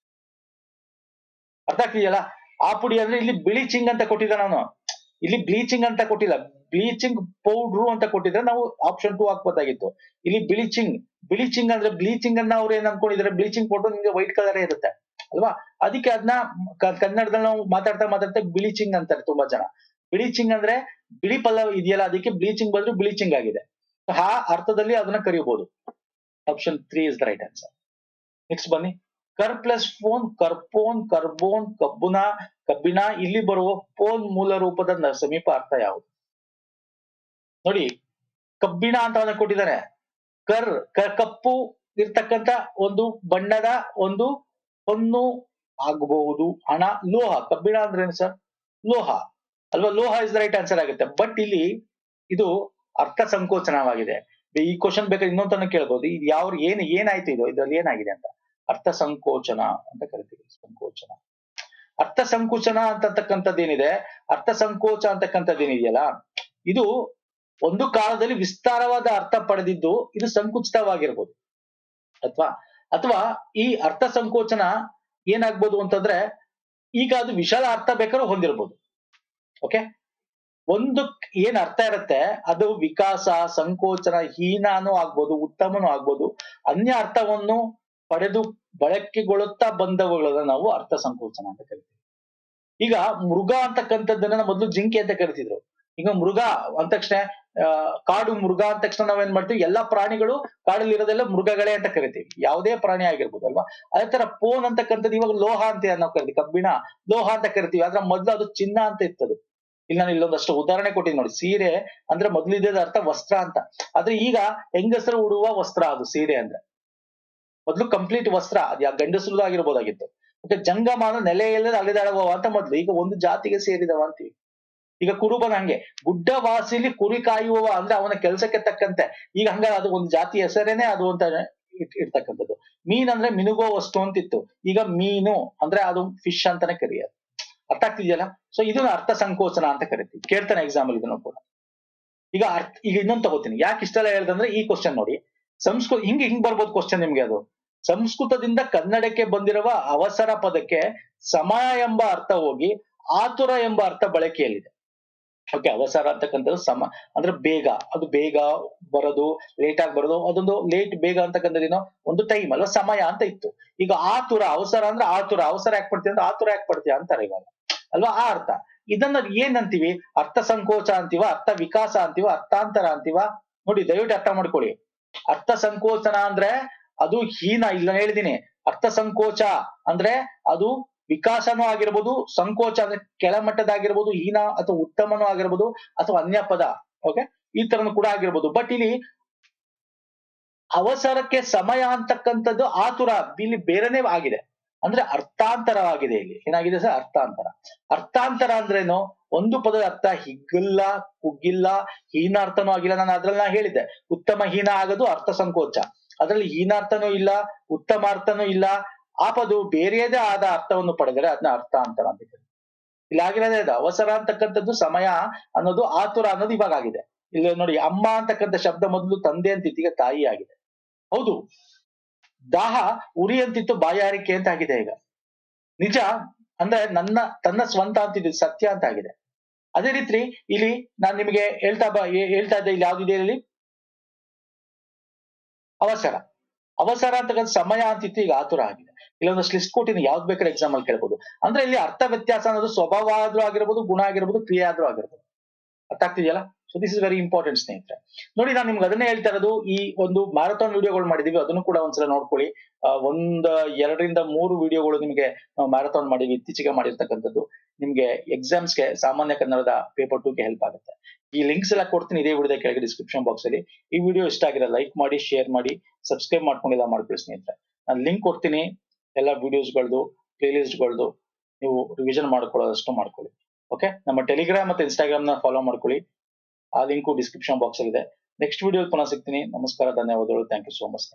ಅರ್ಥ ಆಗ್ತಿದೆಯಲ್ಲ? ಆ ಪುಡಿ ಅಂದ್ರೆ ಇಲ್ಲಿ ಬ್ಲೀಚಿಂಗ್ ಅಂತ ಕೊಟ್ಟಿದ್ದಾನೆ ಅವನು. ಇಲ್ಲಿ ಬ್ಲೀಚಿಂಗ್ ಅಂತ ಕೊಟ್ಟಿಲ್ಲ, ಬ್ಲೀಚಿಂಗ್ ಪೌಡ್ರು ಅಂತ ಕೊಟ್ಟಿದ್ರೆ ನಾವು ಆಪ್ಷನ್ 2 ಹಾಕ್ಬೋದಾಗಿತ್ತು. ಇಲ್ಲಿ ಬ್ಲೀಚಿಂಗ್ ಅಂದ್ರೆ ಬ್ಲೀಚಿಂಗ್ ಅನ್ನ ಅವ್ರು ಏನ್ ಅನ್ಕೊಂಡಿದ್ರೆ ಬ್ಲೀಚಿಂಗ್ ಪೌಡರ್ ನಿಮ್ಗೆ ವೈಟ್ ಕಲರ್ ಇರುತ್ತೆ ಅಲ್ವಾ, ಅದಕ್ಕೆ ಅದನ್ನ ಕನ್ನಡದಲ್ಲಿ ನಾವು ಮಾತಾಡ್ತಾ ಬ್ಲೀಚಿಂಗ್ ಅಂತಾರೆ ತುಂಬಾ ಜನ. ಬ್ಲೀಚಿಂಗ್ ಅಂದ್ರೆ ಬಿಳಿ ಪಲ್ಲವ ಇದೆಯಲ್ಲ, ಅದಕ್ಕೆ ಬ್ಲೀಚಿಂಗ್ ಬದಲು ಬ್ಲೀಚಿಂಗ್ ಆಗಿದೆ. ಆ ಅರ್ಥದಲ್ಲಿ ಅದನ್ನ ಕರೆಯಬಹುದು. Option 3 is the right answer. Next ಬನ್ನಿ, ಕರ್ ಪ್ಲಸ್ ಫೋನ್, ಕರ್ಪೋನ್, ಕರ್ಬೋನ್, ಕಬ್ಬಿಣ, ಇಲ್ಲಿ ಬರುವ ಪೋನ್ ಮೂಲ ರೂಪದ ಸಮೀಪ ಅರ್ಥ ಯಾವುದು? ನೋಡಿ, ಕಬ್ಬಿಣ ಅಂತ ಅವನ ಕೊಟ್ಟಿದ್ದಾನೆ. ಕಪ್ಪು ಇರ್ತಕ್ಕಂತ ಒಂದು ಬಣ್ಣದ ಒಂದು ಹೊನ್ನು ಆಗಬಹುದು, ಹಣ, ಲೋಹ. ಕಬ್ಬಿಣ ಅಂದ್ರೆ ಏನು ಸರ್? ಲೋಹ ಅಲ್ವಾ, ಲೋಹ ಇಸ್ ದ ರೈಟ್ ಆನ್ಸರ್ ಆಗುತ್ತೆ. ಬಟ್ ಇಲ್ಲಿ ಇದು ಅರ್ಥ ಸಂಕೋಚನವಾಗಿದೆ. ಈ ಕ್ವಶನ್ ಬೇಕಾದ್ರೆ ಇನ್ನೊಂದನ್ನ ಕೇಳ್ಬೋದು, ಇದು ಏನಾಯ್ತು ಇದ್ರಲ್ಲಿ ಏನಾಗಿದೆ ಅಂತ. ಅರ್ಥ ಸಂಕೋಚನ ಅಂತ ಕರಿತೀವಿ. ಸಂಕೋಚನ, ಅರ್ಥ ಸಂಕೋಚನ ಅಂತಕ್ಕಂಥದ್ದು ಏನಿದೆ, ಅರ್ಥ ಸಂಕೋಚ ಅಂತಕ್ಕಂಥದ್ದು ಏನಿದೆಯಲ್ಲ, ಇದು ಒಂದು ಕಾಲದಲ್ಲಿ ವಿಸ್ತಾರವಾದ ಅರ್ಥ ಪಡೆದಿದ್ದು ಇದು ಸಂಕುಚಿತವಾಗಿರ್ಬೋದು. ಅಥವಾ ಈ ಅರ್ಥ ಸಂಕೋಚನ ಏನಾಗ್ಬೋದು ಅಂತಂದ್ರೆ, ಈಗ ಅದು ವಿಶಾಲ ಅರ್ಥ ಬೇಕಾದ್ರೂ ಹೊಂದಿರ್ಬೋದು. ಓಕೆ, ಒಂದು ಏನ್ ಅರ್ಥ ಇರುತ್ತೆ ಅದು ವಿಕಾಸ, ಸಂಕೋಚನ, ಹೀನಾನು ಆಗ್ಬೋದು, ಉತ್ತಮನೂ ಆಗ್ಬೋದು. ಅನ್ಯ ಅರ್ಥವನ್ನು ಪಡೆದು ಬಳಕೆಗೊಳ್ಳುತ್ತಾ ಬಂದವುಗಳನ್ನ ನಾವು ಅರ್ಥ ಸಂಕೋಚನ ಅಂತ ಕರಿತೀವಿ. ಈಗ ಮೃಗ ಅಂತಕ್ಕಂಥದ್ದನ್ನ ಮೊದಲು ಜಿಂಕೆ ಅಂತ ಕರಿತಿದ್ರು. ಈಗ ಮೃಗ ಅಂದ ತಕ್ಷಣ ಕಾಡು ಮೃಗ ಅಂದ ತಕ್ಷಣ ನಾವೇನ್ ಮಾಡ್ತೀವಿ, ಎಲ್ಲಾ ಪ್ರಾಣಿಗಳು ಕಾಡಲ್ಲಿ ಇರೋದೆಲ್ಲ ಮೃಗಗಳೇ ಅಂತ ಕರಿತೀವಿ, ಯಾವುದೇ ಪ್ರಾಣಿ ಆಗಿರ್ಬೋದು ಅಲ್ವಾ. ಅದೇ ತರ ಪೋನ್ ಅಂತಕ್ಕಂಥದ್ದು ಇವಾಗ ಲೋಹ ಅಂತ ನಾವು ಕರಿತೀವಿ, ಕಬ್ಬಿಣ ಲೋಹ ಅಂತ ಕರಿತೀವಿ. ಆದ್ರೆ ಮೊದ್ಲು ಅದು ಚಿನ್ನ ಅಂತ ಇರ್ತದು. ಇಲ್ಲಿ ನಾನು ಇಲ್ಲೊಂದಷ್ಟು ಉದಾಹರಣೆ ಕೊಟ್ಟಿದ್ದೀನಿ ನೋಡಿ. ಸೀರೆ ಅಂದ್ರೆ ಮೊದ್ಲು ಇದ್ದ ಅರ್ಥ ವಸ್ತ್ರ ಅಂತ, ಆದ್ರೆ ಈಗ ಹೆಂಗಸರು ಉಡುವ ವಸ್ತ್ರ ಅದು ಸೀರೆ ಅಂದ್ರೆ. ಮೊದ್ಲು ಕಂಪ್ಲೀಟ್ ವಸ್ತ್ರ, ಅದು ಗಂಡಸರದು ಆಗಿರ್ಬೋದಾಗಿತ್ತು. ಮತ್ತೆ ಜಂಗಮ ಅಂದ್ರೆ ನೆಲೆ ಇಲ್ಲದ ಅಲೆದಾಡುವ ಅಂತ ಮೊದ್ಲು, ಈಗ ಒಂದು ಜಾತಿಗೆ ಸೇರಿದವ ಅಂತೀವಿ. ಈಗ ಕುರುಬನ ಹಂಗೆ, ಗುಡ್ಡ ವಾಸಿಲಿ ಕುರಿ ಕಾಯುವವ ಅಂದ್ರೆ ಅವನ ಕೆಲಸಕ್ಕೆ ತಕ್ಕಂತೆ. ಈಗ ಹಂಗ ಅದು ಒಂದು ಜಾತಿ ಹೆಸರೇನೆ ಅದು ಅಂತ ಇರ್ತಕ್ಕಂಥದ್ದು. ಮೀನ್ ಅಂದ್ರೆ ಮಿನುಗೋ ವಸ್ತು ಅಂತಿತ್ತು, ಈಗ ಮೀನು ಅಂದ್ರೆ ಅದು ಫಿಶ್ ಅಂತಾನೆ ಕರೆಯೋದು. ಅರ್ಥ ಆಗ್ತಿದೆಯಲ್ಲ. ಸೊ ಇದನ್ನ ಅರ್ಥ ಸಂಕೋಚನ ಅಂತ ಕರಿತೀವಿ. ಕೇಳ್ತಾನೆ ಎಕ್ಸಾಮ್ ಅಲ್ಲಿ ಇದನ್ನು ಕೂಡ. ಈಗ ಇನ್ನೊಂದು ತಗೋತೀನಿ. ಯಾಕೆ ಇಷ್ಟೆಲ್ಲ ಹೇಳ್ದಂದ್ರೆ ಈ ಕ್ವಶನ್ ನೋಡಿ, ಹಿಂಗ್ ಬರ್ಬೋದು ಕ್ವಶನ್ ನಿಮ್ಗೆ. ಅದು ಸಂಸ್ಕೃತದಿಂದ ಕನ್ನಡಕ್ಕೆ ಬಂದಿರುವ ಅವಸರ ಪದಕ್ಕೆ ಸಮಯ ಎಂಬ ಅರ್ಥ ಹೋಗಿ ಆತುರ ಎಂಬ ಅರ್ಥ ಬಳಕೆಯಲ್ಲಿದೆ. ಓಕೆ, ಅವಸರ ಅಂತಕ್ಕಂಥದ್ದು ಅಂದ್ರೆ ಬೇಗ, ಅದು ಬೇಗ ಬರೋದು, ಲೇಟ್ ಆಗಿ ಬರೋದು. ಅದೊಂದು ಬೇಗ ಅಂತಕ್ಕಂಥದ್ದೇನೋ ಒಂದು ಟೈಮ್ ಅಲ್ವಾ, ಸಮಯ ಅಂತ ಇತ್ತು. ಈಗ ಆತುರ, ಅವಸರ ಅಂದ್ರೆ ಆತುರ, ಅವಸರ ಯಾಕೆ ಪಡ್ತೀಯ ಅಂದ್ರೆ ಆತುರ ಯಾಕೆ ಪಡ್ತೀಯ ಅಂತಾರೆ ಇವಾಗ ಅಲ್ವಾ, ಆ ಅರ್ಥ. ಇದನ್ನ ಏನ್ ಅಂತೀವಿ? ಅರ್ಥ ಸಂಕೋಚ ಅಂತೀವ, ಅರ್ಥ ವಿಕಾಸ ಅಂತೀವ, ಅರ್ಥಾಂತರ ಅಂತೀವ. ನೋಡಿ ದಯವಿಟ್ಟು ಅರ್ಥ ಮಾಡ್ಕೊಳ್ಳಿ. ಅರ್ಥ ಸಂಕೋಚನ ಅಂದ್ರೆ ಅದು ಹೀನ, ಇಲ್ಲ ಹೇಳಿದೀನಿ. ಅರ್ಥ ಸಂಕೋಚ ಅಂದ್ರೆ ಅದು ವಿಕಾಸನೂ ಆಗಿರ್ಬೋದು, ಸಂಕೋಚ ಅಂದ್ರೆ ಕೆಳಮಟ್ಟದಾಗಿರ್ಬೋದು, ಹೀನ ಅಥವಾ ಉತ್ತಮನೂ ಆಗಿರ್ಬೋದು, ಅಥವಾ ಅನ್ಯ ಪದ. ಓಕೆ, ಈ ತರನು ಕೂಡ ಆಗಿರ್ಬೋದು. ಬಟ್ ಇಲ್ಲಿ ಅವಸರಕ್ಕೆ ಸಮಯ ಅಂತಕ್ಕಂಥದ್ದು ಆತುರ ಇಲ್ಲಿ ಬೇರೆನೇ ಆಗಿದೆ, ಅಂದ್ರೆ ಅರ್ಥಾಂತರವಾಗಿದೆ. ಇಲ್ಲಿ ಏನಾಗಿದೆ ಸರ್? ಅರ್ಥಾಂತರ ಅಂದ್ರೇನು? ಒಂದು ಪದದ ಅರ್ಥ ಹಿಗ್ಗಿಲ್ಲ, ಕುಗ್ಗಿಲ್ಲ, ಹೀನಾರ್ಥನೂ ಆಗಿಲ್ಲ. ನಾನು ಅದ್ರಲ್ಲಿ ಹೇಳಿದ್ದೆ, ಉತ್ತಮ ಹೀನ ಆಗೋದು ಅರ್ಥ ಸಂಕೋಚ. ಅದ್ರಲ್ಲಿ ಹೀನಾರ್ಥನೂ ಇಲ್ಲ, ಉತ್ತಮ ಅರ್ಥನೂ ಇಲ್ಲ. ಆ ಪದವು ಬೇರೆಯದೇ ಆದ ಅರ್ಥವನ್ನು ಪಡೆದರೆ ಅದನ್ನ ಅರ್ಥಾಂತರ ಅಂತ ಕರೀತಾರೆ. ಇಲ್ಲಿ ಆಗಿರೋದೇ ಅದು. ಅವಸರ ಅಂತಕ್ಕಂಥದ್ದು ಸಮಯ ಅನ್ನೋದು, ಆತುರ ಅನ್ನೋದು ಇವಾಗ ಆಗಿದೆ. ಇಲ್ಲಿ ನೋಡಿ, ಅಮ್ಮ ಅಂತಕ್ಕಂಥ ಶಬ್ದ ಮೊದಲು ತಂದೆ ಅಂತಿತ್ತು, ಈಗ ತಾಯಿ ಆಗಿದೆ. ಹೌದು, ದಾಹ ಉರಿ ಅಂತಿತ್ತು, ಬಾಯಾರಿಕೆ ಅಂತ ಆಗಿದೆ ಈಗ. ನಿಜ ಅಂದ್ರೆ ತನ್ನ ಸ್ವಂತ ಅಂತಿದ್ದು ಸತ್ಯ ಅಂತ ಆಗಿದೆ. ಅದೇ ರೀತಿ ಇಲ್ಲಿ ನಾನ್ ನಿಮಗೆ ಹೇಳ್ತಾ ಇದ್ದೆ, ಇಲ್ಲಿ ಯಾವ್ದಿದೆ ಇಲ್ಲಿ? ಅವಸರ ಅಂತಕ್ಕಂಥ ಸಮಯ ಅಂತಿತ್ತು, ಈಗ ಆತುರ ಆಗಿದೆ. ಇಲ್ಲೊಂದಷ್ಟು ಲಿಸ್ಟ್ ಕೊಟ್ಟಿನಿ, ಯಾವ್ದು ಬೇಕಾದ್ರೆ ಎಕ್ಸಾಮ್ ಅಲ್ಲಿ ಕೇಳ್ಬೋದು. ಅಂದ್ರೆ ಇಲ್ಲಿ ಅರ್ಥ ವ್ಯತ್ಯಾಸ ಅನ್ನೋದು ಸ್ವಭಾವ ಆದ್ರೂ ಆಗಿರ್ಬೋದು, ಗುಣ ಆಗಿರ್ಬೋದು, ಕ್ರಿಯೆ ಆದ್ರೂ ಆಗಿರ್ಬೋದು. ಅರ್ಥ ಆಗ್ತಿದೆಯಲ್ಲ. So this is very important ಸ್ನೇಹಿತರೆ. ನೋಡಿ, ನಾನು ನಿಮ್ಗೆ ಅದನ್ನೇ ಹೇಳ್ತಾ ಇರೋದು. ಈ ಒಂದು ಮ್ಯಾರಥಾನ್ ವಿಡಿಯೋಗಳು ಮಾಡಿದೀವಿ, ಅದನ್ನು ಕೂಡ ಒಂದ್ಸಲ ನೋಡ್ಕೊಳ್ಳಿ. 2 ರಿಂದ 3 ವಿಡಿಯೋಗಳು ನಿಮಗೆ ನಾವು ಮ್ಯಾರಥಾನ್ ಮಾಡಿವಿ, ಇತ್ತೀಚೆಗೆ ಮಾಡಿರ್ತಕ್ಕಂಥದ್ದು. ನಿಮ್ಗೆ ಎಕ್ಸಾಮ್ಸ್ಗೆ ಸಾಮಾನ್ಯ ಕನ್ನಡದ ಪೇಪರ್ 2ಗೆ ಹೆಲ್ಪ್ ಆಗುತ್ತೆ. ಈ ಲಿಂಕ್ಸ್ ಎಲ್ಲ ಕೊಡ್ತೀನಿ ಇದೇ ವಿಡಿಯೋದ ಕೆಳಗೆ ಡಿಸ್ಕ್ರಿಪ್ಷನ್ ಬಾಕ್ಸ್ ಅಲ್ಲಿ. ಈ ವಿಡಿಯೋ ಇಷ್ಟ ಆಗಿರೋ ಲೈಕ್ ಮಾಡಿ, ಶೇರ್ ಮಾಡಿ, ಸಬ್ಸ್ಕ್ರೈಬ್ ಮಾಡ್ಕೊಂಡಿಲ್ಲ ಮಾಡ್ಕೊಳ್ಳಿ ಸ್ನೇಹಿತರೆ. ನಾನು ಲಿಂಕ್ ಕೊಡ್ತೀನಿ, ಎಲ್ಲ ವಿಡಿಯೋಸ್ಗಳದ್ದು, ಪ್ಲೇ ಲಿಸ್ಟ್ಗಳದ್ದು ನೀವು ರಿವಿಷನ್ ಮಾಡ್ಕೊಳ್ಳೋದಷ್ಟು ಮಾಡ್ಕೊಳ್ಳಿ. ಓಕೆ, ನಮ್ಮ ಟೆಲಿಗ್ರಾಮ್ ಮತ್ತೆ ಇನ್ಸ್ಟಾಗ್ರಾಮ್ ನ ಫಾಲೋ ಮಾಡ್ಕೊಳ್ಳಿ. ಆ ಲಿಂಕು ಡಿಸ್ಕ್ರಿಪ್ಷನ್ ಬಾಕ್ಸ್ ಅಲ್ಲಿ ಇದೆ. ನೆಕ್ಸ್ಟ್ ವಿಡಿಯೋ ಪುನಃ ಸಿಗ್ತೀನಿ. ನಮಸ್ಕಾರ, ಧನ್ಯವಾದಗಳು. Thank you so much.